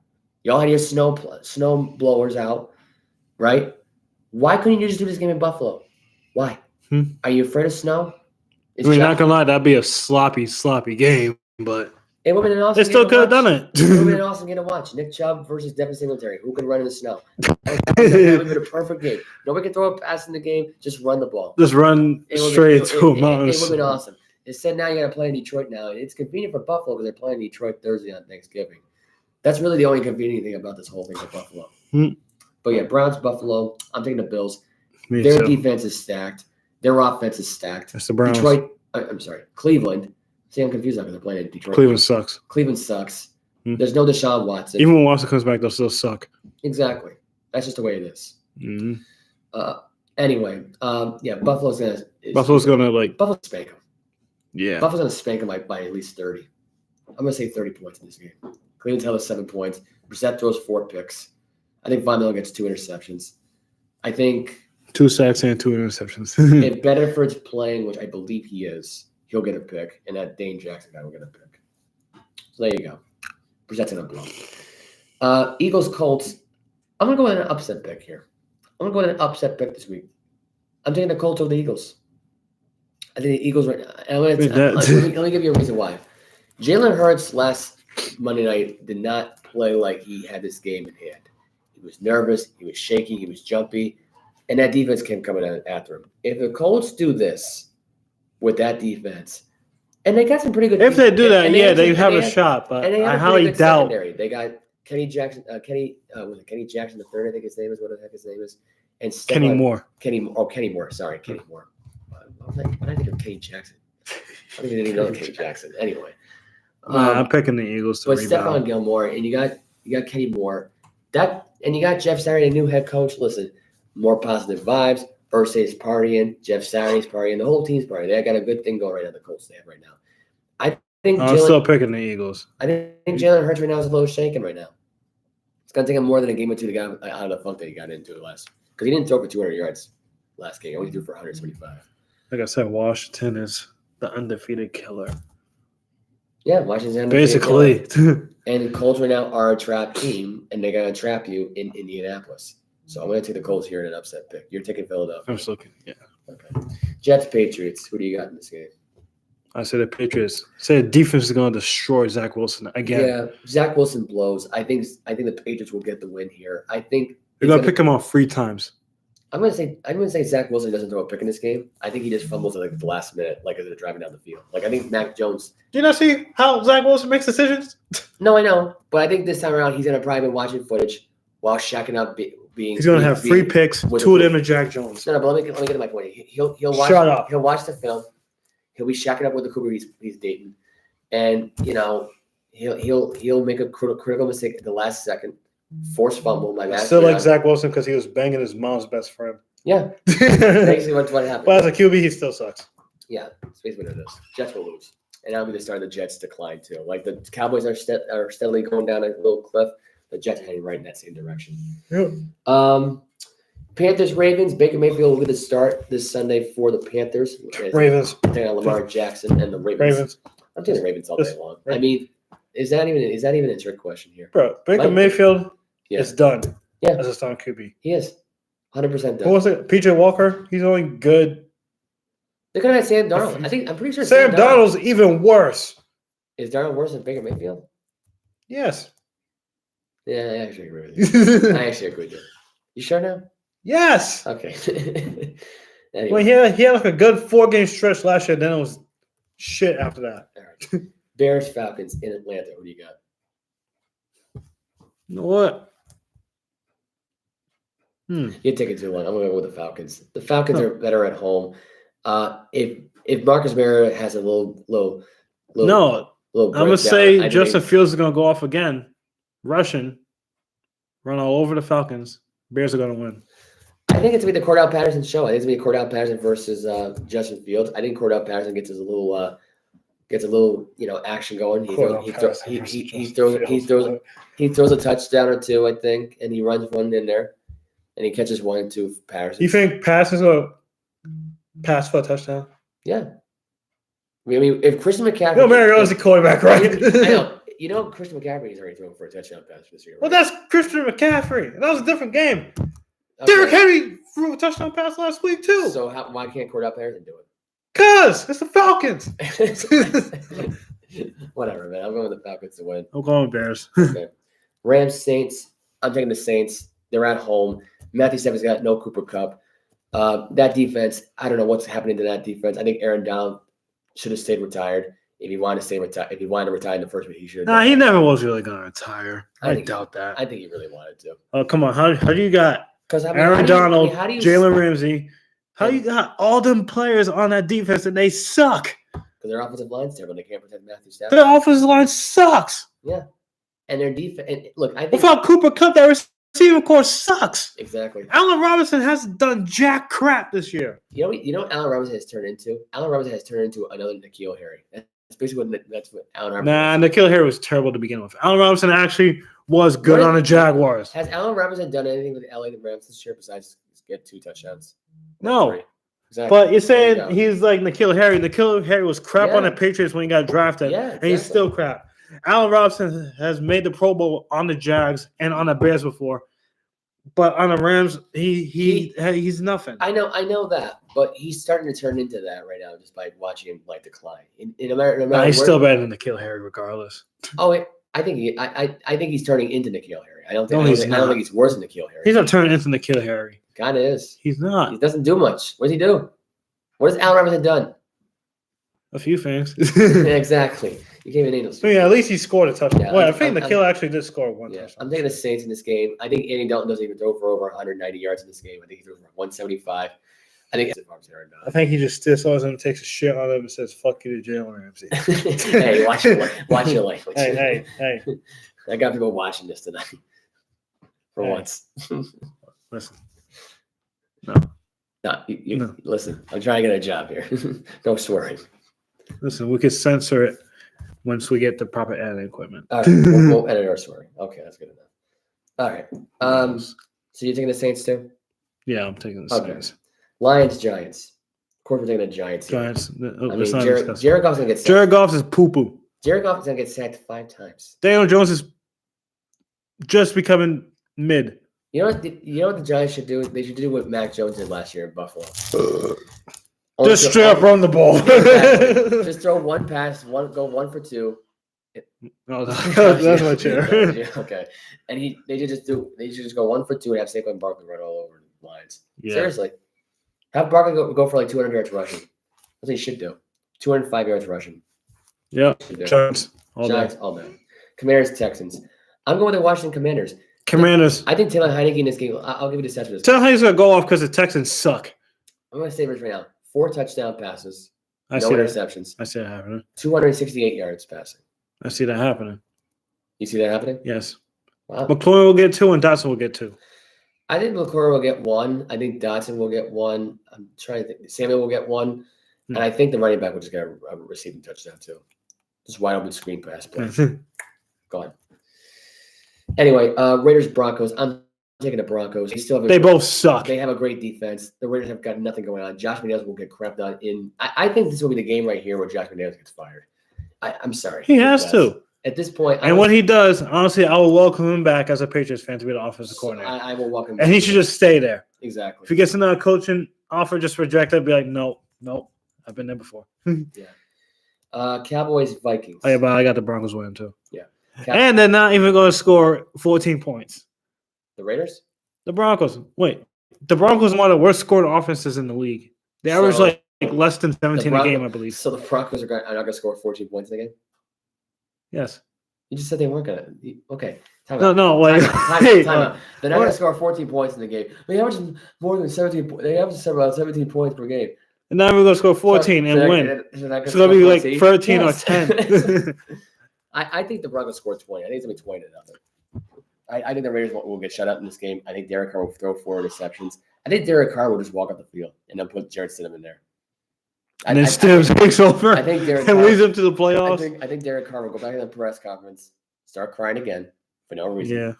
Y'all had your snow blowers out, right? Why couldn't you just do this game in Buffalo? Why? Are you afraid of snow?
Not gonna lie, that'd be a sloppy game, but
it would have been an awesome.
They still could have done it.
It would have been an awesome game to watch. Nick Chubb versus Devin Singletary. Who could run in the snow? That would have been a perfect game. Nobody can throw a pass in the game. Just run the ball.
Just run straight to a mountain.
It would have been awesome. Instead, now you got to play in Detroit now. It's convenient for Buffalo because they're playing Detroit Thursday on Thanksgiving. That's really the only convenient thing about this whole thing for Buffalo. But yeah, Browns, Buffalo. I'm taking the Bills. Their defense is stacked. Their offense is stacked.
That's the Browns.
Cleveland. See, I'm confused now because they're playing in Detroit.
Cleveland sucks.
There's no Deshaun Watson.
Even when Watson comes back, they'll still suck.
Exactly. That's just the way it is.
Mm-hmm.
Anyway, Buffalo's gonna spank them.
Yeah.
Buffalo's gonna spank them by at least 30. I'm gonna say 30 points in this game. Cleveland's held us 7 points. Brissett throws 4 picks. I think Von Miller gets 2 interceptions. I think
2 sacks and 2 interceptions.
If Bedford's playing, which I believe he is, he'll get a pick, and that Dane Jackson guy will get a pick. So there you go. Brissett's gonna blow. Eagles Colts. I'm gonna go with an upset pick here. I'm gonna go with an upset pick this week. I'm taking the Colts over the Eagles. I think the Eagles right now. Let me give you a reason why. Jalen Hurts last Monday night did not play like he had this game in hand. He was nervous. He was shaky. He was jumpy. And that defense came coming after him. If the Colts do this with that defense, and they got some pretty good.
If they do that, they have a shot. But I highly doubt.
They got Kenny Jackson. Kenny Jackson the third, I think his name is. What the heck his name is? And
Kenny Moore.
Kenny Moore. Sorry, Kenny Moore. What did I think of Kenny Jackson? I think I didn't even know Kenny Jackson. Anyway,
I'm picking the Eagles to rebound.
Stephon Gilmore, and you got Kenny Moore. And you got Jeff Saturday, a new head coach. Listen, more positive vibes. Irsay's partying. Jeff Saturday's partying. The whole team's partying. They got a good thing going right now. The Colts they have right now. I'm
still picking the Eagles.
I think Jalen Hurts right now is a little shaken right now. It's gonna take him more than a game or two to get out of the funk that he got into last. Because he didn't throw for 200 yards last game. He only threw for 175.
Like I said, Washington is the undefeated killer.
Yeah, Washington's undefeated
basically.
Killer. And the Colts right now are a trap team, and they're gonna trap you in Indianapolis. So I'm gonna take the Colts here in an upset pick. You're taking Philadelphia.
I'm just looking. Yeah.
Okay. Jets, Patriots. Who do you got in this game?
I said the Patriots. I said the defense is going to destroy Zach Wilson again.
Yeah, Zach Wilson blows. I think the Patriots will get the win here. I think
they're going to pick him off 3 times.
I'm going to say Zach Wilson doesn't throw a pick in this game. I think he just fumbles at like the last minute, like as they're driving down the field. Like I think Mac Jones.
Do you not see how Zach Wilson makes decisions?
No, I know, but I think this time around he's going to probably be watching footage while shacking up.
He's going to have 3 picks, 2 of them to Jack Jones.
No, but let me get to my point. He'll watch.
Shut up.
He'll watch the film. He'll be shacking up with the Cooper he's dating, and he'll make a critical mistake at the last second, force fumble. My bad.
Still like Zach Wilson because he was banging his mom's best friend.
Yeah, basically what happened.
But as a QB, he still sucks.
Yeah, that's basically what it is. Jets will lose, and that'll be the start of the Jets' decline too. Like the Cowboys are steadily going down a little cliff. The Jets are heading right in that same direction.
Yeah.
Panthers, Ravens. Baker Mayfield will get the start this Sunday for the Panthers.
Ravens.
Taking on Lamar Jackson and the Ravens. I'm taking the Ravens all day long. I mean, Is that even a trick question here?
Bro, Baker
Mike-
Mayfield
Yeah.
is done
Yeah.
as a starting QB.
He is 100%
Who
done.
was it? PJ Walker? He's only good.
They're gonna have Sam Darnold. I'm pretty sure
Sam Darnold's even worse.
Is Darnold worse than Baker Mayfield?
Yes.
Yeah, I actually agree with you. I actually agree with you. You sure now?
Yes.
Okay.
Well,
Anyway,
he had like a good 4-game stretch last year. Then it was shit after that.
all right. Bears Falcons in Atlanta. Who do you got?
You know what?
You're taking too long. I'm gonna go with the Falcons. The Falcons are better at home. If Marcus Mariota has a little
No,
little
I'm gonna
breakdown,
say
I think
Justin Fields is gonna go off again, rushing, run all over the Falcons. Bears are gonna win.
I think it's gonna be the Cordell Patterson show. I think it's gonna be Cordell Patterson versus Justin Fields. I think Cordell Patterson gets a little action going. He throws a touchdown or two, I think, and he runs one in there, and he catches 1 and 2 for Patterson.
You think Patterson's gonna pass for a touchdown?
Yeah. I mean, if Christian McCaffrey,
Mariota's the quarterback, right?
I know. You know, Christian McCaffrey is already throwing for a touchdown pass this year.
Well,
Right?
that's Christian McCaffrey. That was a different game.
Okay.
Derrick Henry threw a touchdown pass last week too.
So why can't Cordell Patterson do
Cause it's the Falcons.
it? Whatever, man. I'm going with the Falcons to win.
I'm going with Bears.
Okay. Rams Saints. I'm taking the Saints. They're at home. Matthew Stafford's got no Cooper Kupp. That defense, I don't know what's happening to that defense. I think Aaron Donald should have stayed retired. If he wanted to retire in the first week, he should have.
Nah, he never was really gonna retire. I
think
doubt that.
I think he really wanted to.
Oh, come on. How do you got
Because
Aaron Donald, Jalen Ramsey? How you got all them players on that defense and they suck?
Because their offensive line's terrible. They can't protect Matthew Stafford.
Their offensive line sucks.
Yeah. And their defense. And look, I think
Without Cooper Kupp, that receiving core sucks.
exactly.
Allen Robinson hasn't done jack crap this year.
You know what Allen Robinson has turned into? Allen Robinson has turned into another N'Keal Harry. That's basically what Allen Robinson.
Nah, N'Keal Harry was terrible to begin with. Allen Robinson actually was good on the Jaguars.
Has Allen Robinson done anything with the LA Rams this year besides get 2 touchdowns?
No.
3? Exactly.
But you're saying he's like N'Keal Harry. N'Keal Harry was crap on the
Yeah.
Patriots when he got drafted,
Yeah,
and he's
exactly.
still crap. Allen Robinson has made the Pro Bowl on the Jags and on the Bears before, but on the Rams, he's nothing.
I know that, but he's starting to turn into that right now just by watching him decline. In America,
Nah, he's still better than N'Keal Harry, regardless.
Oh, I think he's turning into N'Keal Harry. I don't
No,
think
he's
he's worse than N'Keal Harry.
He's not turning into N'Keal Harry.
Kind of is.
He's not.
He doesn't do much. What does he do? What has Allen Robinson done?
A few things.
Exactly. You can't even name those.
I mean, at least he scored a touchdown.
Yeah,
Well, I think N'Keal actually did score one
Yeah,
touchdown.
I'm taking the Saints in this game. I think Andy Dalton doesn't even throw for over 190 yards in this game. I think he throws for 175. I think
I think he just saws him, takes a shit on him, and says, "Fuck you to Jalen Ramsey."
Hey, watch your language.
hey.
I got people watching this tonight. For once.
Listen.
No,
No.
Listen. I'm trying to get a job here. No swearing.
Listen, we could censor it once we get the proper editing equipment.
All right, we'll edit our swearing. Okay, that's good enough. All right. So you're taking the Saints too?
Yeah, I'm taking the
Okay.
Saints.
Lions, Giants. Of course, we're taking the Giants. Here.
Giants.
I mean, Jared Goff's gonna get sacked.
Jared Goff is poo-poo.
Jared Goff is gonna get sacked 5 times.
Daniel Jones is just becoming mid.
You know what the Giants should do? They should do what Mac Jones did last year in Buffalo.
Just straight up run the ball.
Exactly. Just throw one pass, go 1 for 2.
No, that's my chair.
Yeah, okay. And they should just go 1 for 2 and have Saquon Barkley run all over the lines.
Yeah.
Seriously. Have Barkley go for 200 yards rushing. That's what he should do. 205 yards rushing.
Yeah. Giants.
Giants all day. Commanders, Texans. I'm going with the Washington Commanders.
Commanders.
I think Taylor Heinecke in this game. I'll give you the stats for this.
Tell Heinek's going to go off because the Texans suck.
I'm going to say this right now. 4 touchdown passes.
I
No
see that.
interceptions.
I see that happening.
268 yards passing.
I see that happening.
You see that happening?
Yes.
Wow.
McLaurin will get 2 and Dotson will get 2.
I think McClure will get 1. I think Dotson will get 1. I'm trying to think. Samuel will get 1. And I think the running back will just get a receiving touchdown too. Just wide open screen pass play. Go ahead. Anyway, Raiders, Broncos. I'm taking the Broncos.
They both suck.
They have a great defense. The Raiders have got nothing going on. Josh McDaniels will get crapped on in. I think this will be the game right here where Josh McDaniels gets fired. I'm sorry.
He has to.
At this point,
And when he does, honestly, I will welcome him back as a Patriots fan to be the offensive coordinator.
I will welcome him.
And he should just stay there.
Exactly.
If he gets another coaching offer, just reject it. Be like, nope, I've been there before.
Yeah. Cowboys, Vikings.
Oh, yeah, but I got the Broncos winning too.
Yeah.
And they're not even going to score 14 points.
The Raiders?
The Broncos. Wait. The Broncos are one of the worst scoring offenses in the league. They average like less than 17 a game, I believe.
So the Broncos are not going to score 14 points in the game?
Yes.
You just said they weren't going to. Okay.
No, wait.
Time out. They're not going to score 14 points in the game. They average more than 17. They average about 17 points per game.
And now we're going to score 14 and win. It's going to be like 13 or 10.
I think the Broncos score 20. I think it's going to be 20-0. I think the Raiders will get shut out in this game. I think Derek Carr will throw 4 interceptions. I think Derek Carr will just walk off the field and then put Jarrett Stidham in there.
And then Stidham takes over and leads them to the playoffs.
I think Derek Carr will go back in the press conference, start crying again for no reason.
Yeah.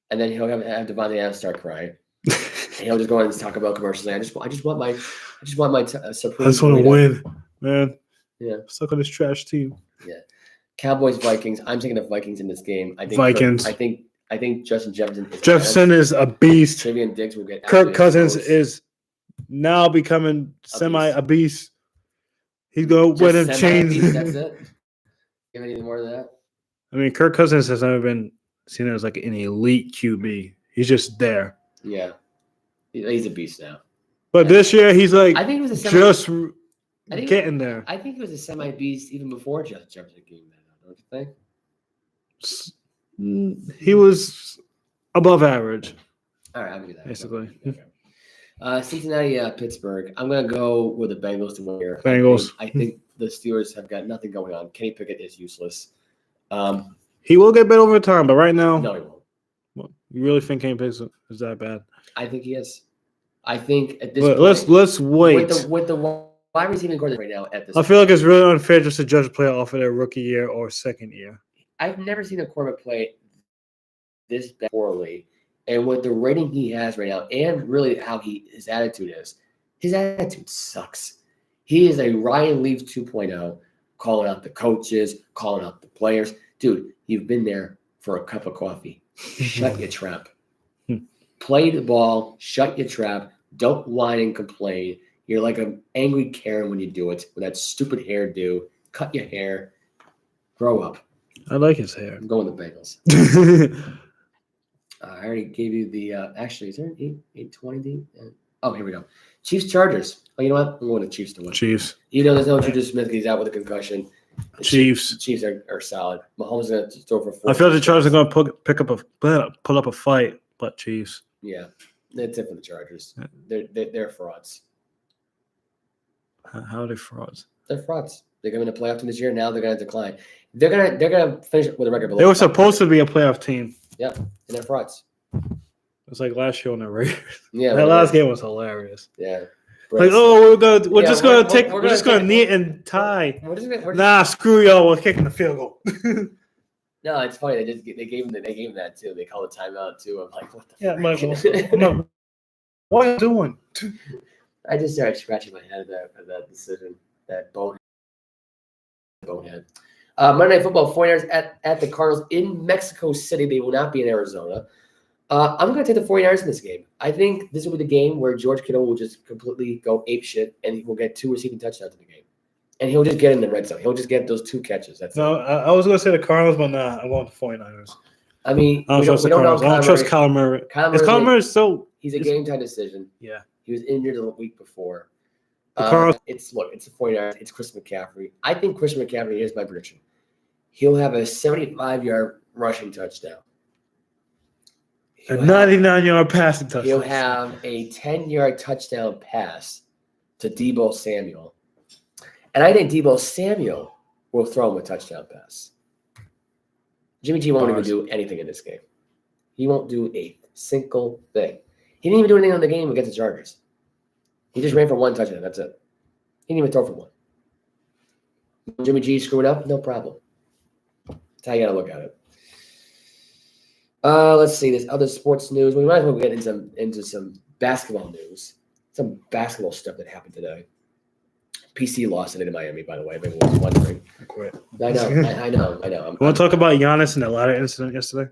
And then he'll have Devontae Adams start crying. And he'll just go on and talk about commercially. I just want my supreme.
I just want to win, man.
Yeah.
Stuck on this trash team.
Yeah. Cowboys, Vikings. I'm taking the Vikings in this game. I think
Vikings.
I think Justin Jefferson.
Is a beast.
Travion Diggs will get.
Kirk Cousins is now becoming a beast. He's going to win in chains.
That's it. You have anything more than that?
I mean, Kirk Cousins has never been seen as like an elite QB. He's just there.
Yeah, he's a beast now.
But this year, he's like
I think he was
getting there.
I think he was a semi-beast even before Justin Jefferson came in. Don't you think?
He was above average.
All right, I'll give you that.
Basically.
Okay. Cincinnati, Pittsburgh. I'm going to go with the Bengals to win here.
Bengals.
I think the Steelers have got nothing going on. Kenny Pickett is useless.
He will get better over time, but right now.
No, he won't.
Well, you really think Kenny Pickett is that bad?
I think he is. I think at this point.
Let's wait.
With the wide receiving core right now at this
I feel like it's really unfair just to judge a player off of their rookie year or second year.
I've never seen a quarterback play this poorly. And with the rating he has right now, and really how his attitude sucks. He is a Ryan Leaf 2.0, calling out the coaches, calling out the players. Dude, you've been there for a cup of coffee. Shut your trap. Play the ball. Shut your trap. Don't whine and complain. You're like an angry Karen when you do it with that stupid hairdo. Cut your hair. Grow up.
I like his hair.
I'm going with the Bengals. I already gave you the actually, is there an 820? Oh, here we go. Chiefs, Chargers. Oh, you know what? I'm going to Chiefs to win.
Chiefs.
You know, there's no Juju Smith. He's out with a concussion. The
Chiefs.
Chiefs are solid. Mahomes is going to throw for 4.
I feel like the Chargers are going to pull up a fight, but Chiefs.
Yeah, that's it for the Chargers. They're frauds.
How are they frauds?
They're frauds. They're going to playoff team this year. Now they're going to decline. They're gonna finish with a record below.
They were supposed to be a playoff team.
Yeah, and they're frauds.
It's like last year on the Raiders.
Yeah,
that last game was hilarious.
Yeah.
Like, we're just gonna knee and tie. Nah, screw y'all. We're kicking the field goal.
No, it's funny. They gave him that too. They called a timeout too. I'm like, what the?
Yeah, Michael. No. What are you doing?
I just started scratching my head at that decision. That bonehead. Monday Night Football, 49ers at the Cardinals in Mexico City. They will not be in Arizona. I'm going to take the 49ers in this game. I think this will be the game where George Kittle will just completely go apeshit, and he will get 2 receiving touchdowns in the game. And he'll just get in the red zone. He'll just get those 2 catches. That's
no, I was going to say the Cardinals, but nah, I want the 49ers.
I mean,
I don't trust the Cardinals. I don't trust Kyler Murray. Is Kyler Murray so...
He's a game-time decision.
Yeah.
He was injured the week before. It's the 49ers. It's Christian McCaffrey. I think Christian McCaffrey, here's my prediction. He'll have a 75-yard rushing touchdown.
A 99-yard passing touchdown.
He'll have a 10-yard touchdown pass to Deebo Samuel. And I think Deebo Samuel will throw him a touchdown pass. Jimmy G won't even do anything in this game. He won't do a single thing. He didn't even do anything on the game against the Chargers. He just ran for 1 touchdown. That's it. He didn't even throw for 1. Jimmy G screwed up? No problem. That's how you got to look at it. Let's see. There's other sports news. We might as well get into some basketball news. Some basketball stuff that happened today. PC lost today to Miami, by the way. If anyone was wondering.
I quit.
I know.
You want to talk about Giannis and the ladder incident yesterday?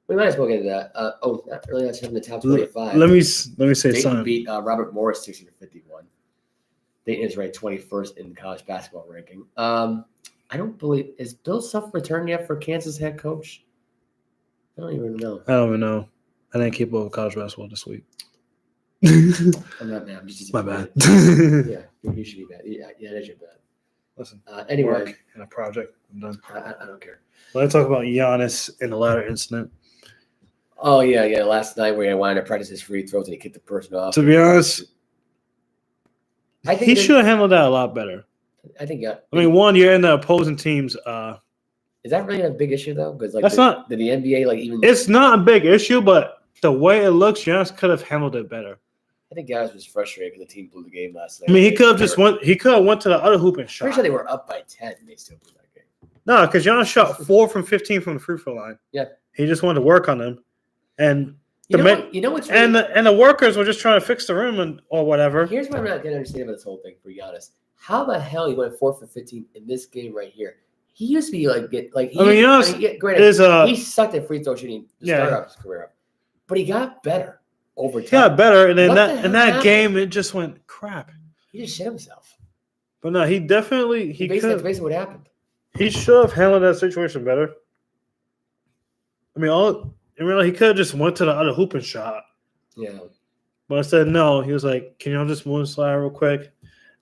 We might as well get into that. Not really. That's in the top 25.
Let me say
Dayton
something.
beat Robert Morris 60-51. Dayton is ranked 21st in the college basketball ranking. I don't believe – is Bill Self returned yet for Kansas head coach? I don't even know.
I don't even know. I didn't keep up with college basketball this week.
I'm not mad. I'm just
My bad.
Yeah, you should be bad. Yeah, that's your bad.
Listen,
anyway.
work and a project. I'm done.
I don't care.
Let's talk about Giannis and the ladder incident.
Oh, yeah. Last night where he wanted to practice his free throws and he kicked the person off.
To be honest,
I think
he should have handled that a lot better.
I think, yeah.
I mean, one, you're in the opposing team's
is that really a big issue, though? Because, like,
that's not –
did the NBA, like, even –
it's not a big issue, but the way it looks, Giannis could have handled it better.
I think Giannis was frustrated because the team blew the game last night.
I mean, he could have just went. He could have went to the other hoop and shot.
Pretty sure they were up by 10 and they still blew that game.
No, because Giannis shot 4 from 15 from the free throw line.
Yeah,
he just wanted to work on them, and
you know what's really,
and the workers were just trying to fix the room or whatever.
Here's what I'm not gonna understand about this whole thing for Giannis. How the hell he went 4 for 15 in this game right here? He used to be he sucked at free throw shooting to start off his career, but he got better over time.
He got better, and then in that game it just went crap.
He just shit himself.
But no, he definitely
That's basically what happened.
He should have handled that situation better. I mean, he could have just went to the other hoop and shot.
Yeah.
But instead, no. He was like, "Can y'all just move the slide real quick?"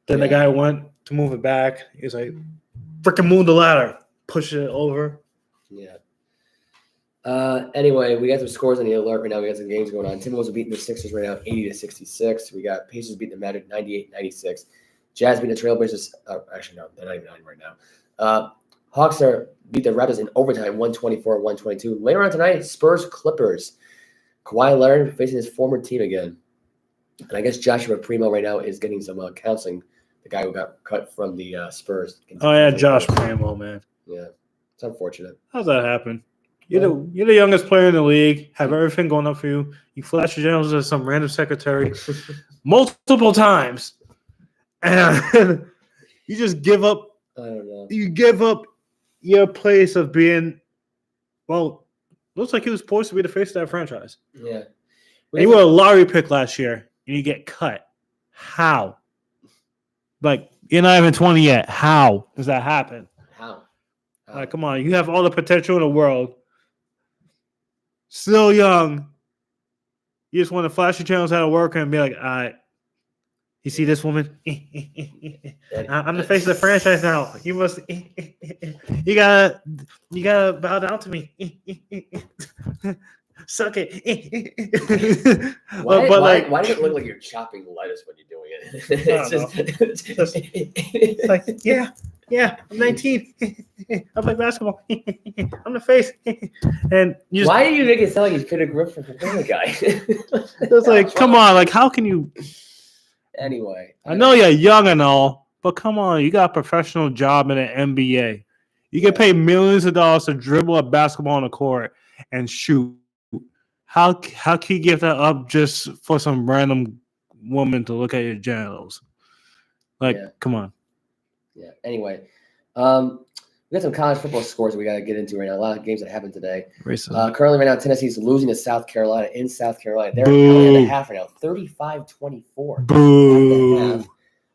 Then the guy went to move it back. He was like, "Freaking move the ladder, push it over."
Yeah. Anyway, we got some scores on the alert right now. We got some games going on. Timberwolves are beating the Sixers right now, 80-66. We got Pacers beating the Magic, 98-96. Jazz beating the Trailblazers. Actually, no, they're not even on right now. Hawks beat the Raptors in overtime, 124-122. Later on tonight, Spurs Clippers. Kawhi Leonard facing his former team again. And I guess Joshua Primo right now is getting some counseling. The guy who got cut from the Spurs.
Oh yeah, Josh Primo, man.
Yeah, it's unfortunate.
How's that happen? You're the youngest player in the league. Have everything going up for you. You flash your generals as some random secretary multiple times, and you just give up.
I don't know.
You give up your place of being. Well, looks like he was supposed to be the face of that franchise.
Yeah,
and you were a lottery pick last year, and you get cut. How? Like, you're not even 20 yet. How does that happen?
How?
Like, come on. You have all the potential in the world. Still young. You just want to flash your channels out of work and be like, all right, you see this woman? I'm the face of the franchise now. You must you gotta bow down to me. Suck it.
Why does it look like you're chopping lettuce when you're doing it?
It's like, yeah, I'm 19. I play basketball. I'm the face. And
why do you make it sound like he's Peter Griffin from Family Guy?
It's like, come on, like, how can you?
Anyway,
I know you're young and all, but come on, you got a professional job in an NBA. You get paid millions of dollars to dribble a basketball on the court and shoot. How can you give that up just for some random woman to look at your genitals? Like, come on.
Yeah. Anyway, we got some college football scores we got to get into right now. A lot of games that happened today. Currently, right now, Tennessee's losing to South Carolina in South Carolina. They're at the half right now, 35-24.
Boo.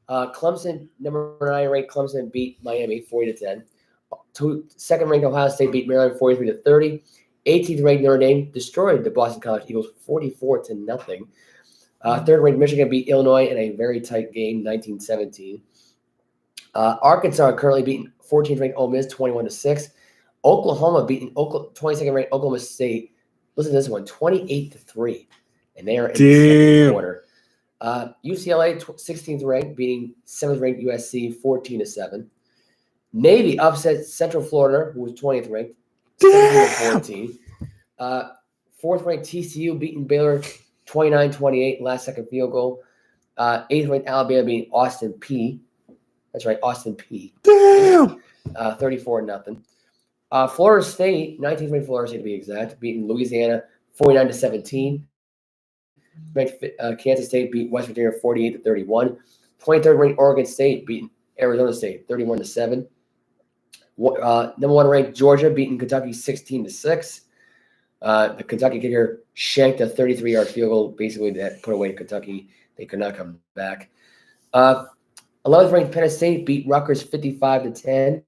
Clemson, number 9 ranked Clemson beat Miami 40-10. Second ranked Ohio State beat Maryland 43-30. 18th ranked Notre Dame destroyed the Boston College Eagles 44-0. Third ranked Michigan beat Illinois in a very tight game, 19-17. Arkansas currently beating 14th ranked Ole Miss 21-6. Oklahoma beating 22nd ranked Oklahoma State. Listen to this one, 28-3, and they are in the second quarter. UCLA 16th ranked beating 7th ranked USC 14-7. Navy upset Central Florida, who was 20th ranked. 17-14. 4th ranked TCU beating Baylor 29-28, last second field goal. 8th ranked Alabama beating Austin P. That's right, Austin P.
Damn.
34-0. Florida State, 19th ranked Florida State to be exact, beating Louisiana 49-17. Ranked Kansas State beat West Virginia 48-31. 23rd ranked Oregon State beating Arizona State 31-7. Number 1 ranked Georgia beating Kentucky 16-6. The Kentucky kicker shanked a 33-yard field goal, basically that put away Kentucky. They could not come back. 11th ranked Penn State beat Rutgers 55-10.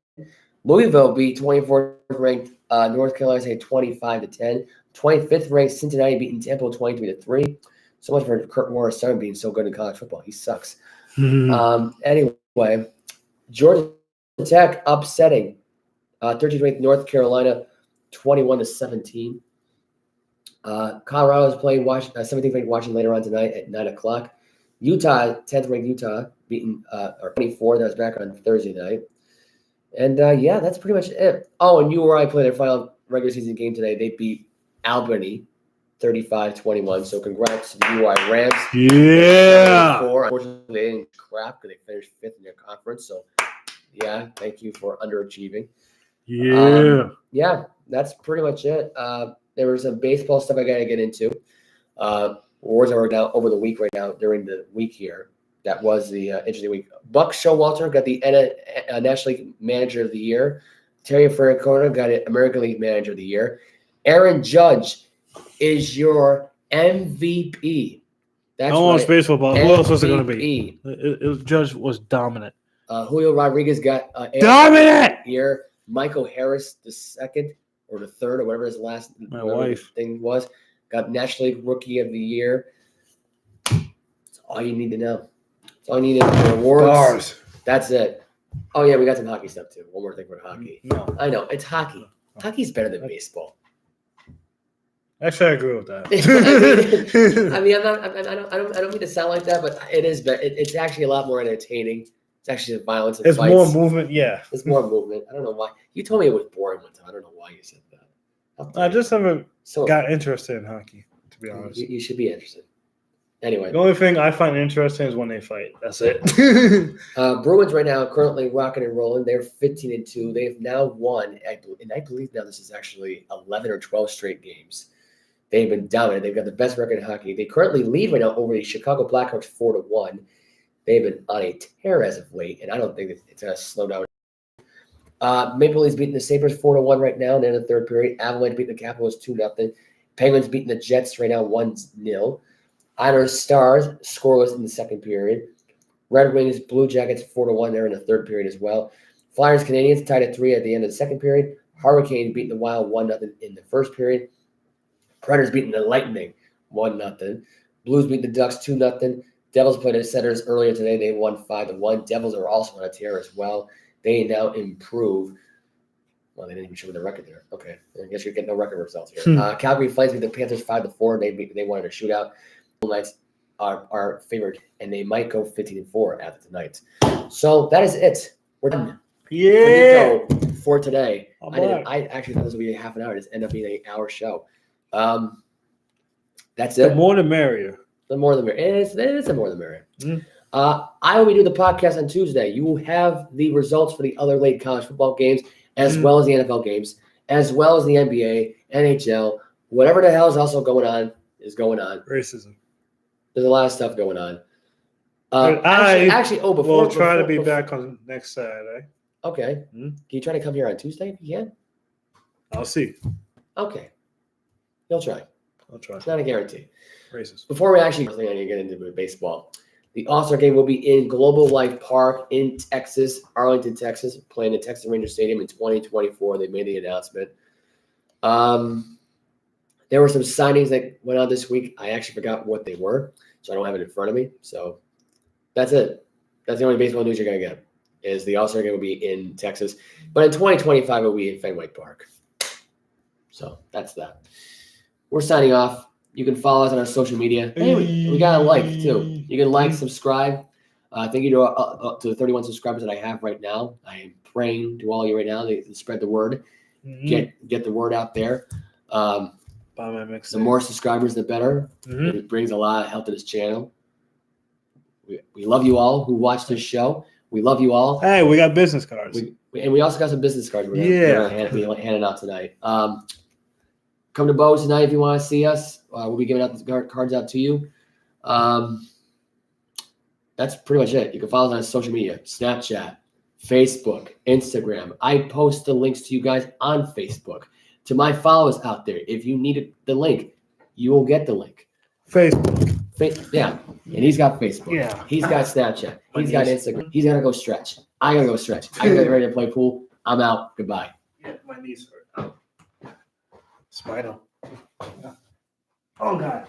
Louisville beat 24th ranked North Carolina State 25-10. 25th ranked Cincinnati beating Temple 23-3. So much for Kurt Warner's son being so good in college football. He sucks. Anyway, Georgia Tech upsetting 13th ranked North Carolina 21-17. Colorado is playing 17th ranked Washington later on tonight at 9 o'clock. Utah, 10th ranked Utah, beating or 24. That was back on Thursday night. And yeah, that's pretty much it. Oh, and URI played their final regular season game today. They beat Albany 35-21. So congrats to the URI Rams.
Yeah.
Unfortunately, they didn't crap because they finished 5th in their conference. So yeah, thank you for underachieving.
Yeah.
Yeah, that's pretty much it. There was some baseball stuff I got to get into. Awards are down over the week right now during the week here. That was the interesting week. Buck Showalter got the National League Manager of the Year. Terry Francona got it American League Manager of the Year. Aaron Judge is your MVP. That's
I don't watch
right.
baseball. Who else was it going to be?
MVP.
Judge was dominant.
Julio Rodriguez got
Dominant!
Year. Michael Harris the second or the third or whatever his last thing was, got National League Rookie of the Year. That's all you need to know. That's all you need to know. Awards.
Stars.
That's it. Oh yeah, we got some hockey stuff too. One more thing for hockey.
No.
I know it's hockey. Hockey's better than baseball.
Actually, I agree with that.
I mean, I don't mean to sound like that, but it is. It's actually a lot more entertaining. It's actually the violence.
It's
fights.
more movement. Yeah.
It's more movement. I don't know why. You told me it was boring one time. I don't know why you said that.
I just haven't got interested in hockey, to be honest.
You should be interested. Anyway.
The only thing I find interesting is when they fight. That's it.
Bruins right now currently rocking and rolling. They're 15-2. They've now won, and I believe now this is actually 11 or 12 straight games. They've been dominant. They've got the best record in hockey. They currently lead right now over the Chicago Blackhawks 4-1. They've been on a tear as of late, and I don't think it's going to slow down. Maple Leafs beating the Sabres 4-1 right now. They're in the third period. Avalanche beating the Capitals 2-0. Penguins beating the Jets right now 1-0. Islanders Stars scoreless in the second period. Red Wings Blue Jackets 4-1. They're in the third period as well. Flyers Canadiens tied at 3 at the end of the second period. Hurricanes beating the Wild 1-0 in the first period. Predators beating the Lightning 1-0. Blues beating the Ducks 2-0. Devils played at Senators earlier today. They won 5-1. Devils are also on a tear as well. They now improve. Well, they didn't even show the record there. Okay, I guess you're getting no record results here. Calgary Flames beat the Panthers 5-4. They wanted a shootout. Knights are favored, and they might go 15-4 after tonight. So that is it. We're done.
Yeah.
For today.
I
actually thought this would be a half an hour. It just ended up being an hour show. That's it.
The more the merrier.
The more the merrier. It is the more the merrier.
Mm.
I will be doing the podcast on Tuesday. You will have the results for the other late college football games, as well as the NFL games, as well as the NBA, NHL, whatever the hell is also going on is going on.
Racism.
There's a lot of stuff going on. Before
we'll try to be back on next Saturday.
Okay. Can you try to come here on Tuesday if you can?
I'll see.
Okay. You'll try.
I'll try.
It's not a guarantee.
Racist.
Before we actually get into baseball, the All-Star game will be in Global Life Park in Texas, Arlington, Texas, playing at Texas Ranger Stadium in 2024. They made the announcement. There were some signings that went on this week. I actually forgot what they were, so I don't have it in front of me. So that's it. That's the only baseball news you're going to get, is the All-Star game will be in Texas. But in 2025, it will be in Fenway Park. So that's that. We're signing off. You can follow us on our social media. Hey, we got a like, too. You can like, subscribe. Thank you to the 31 subscribers that I have right now. I am praying to all of you right now to spread the word. Get the word out there. The more subscribers, the better. It brings a lot of help to this channel. We love you all who watch this show. We love you all.
Hey, we got business cards.
We also got some business cards we're handing out tonight. Come to Bo's tonight if you want to see us. We'll be giving out the cards out to you. That's That's pretty much it. You can follow us on social media, Snapchat, Facebook, Instagram. I post the links to you guys on Facebook. To my followers out there, if you needed the link, you will get the link.
Facebook.
Yeah, and he's got Facebook.
Yeah.
He's got Snapchat. He's got Instagram. He's gonna go stretch. I gotta go stretch. I gotta get ready to play pool. I'm out. Goodbye.
Yeah, my knees hurt. Spider. Oh God.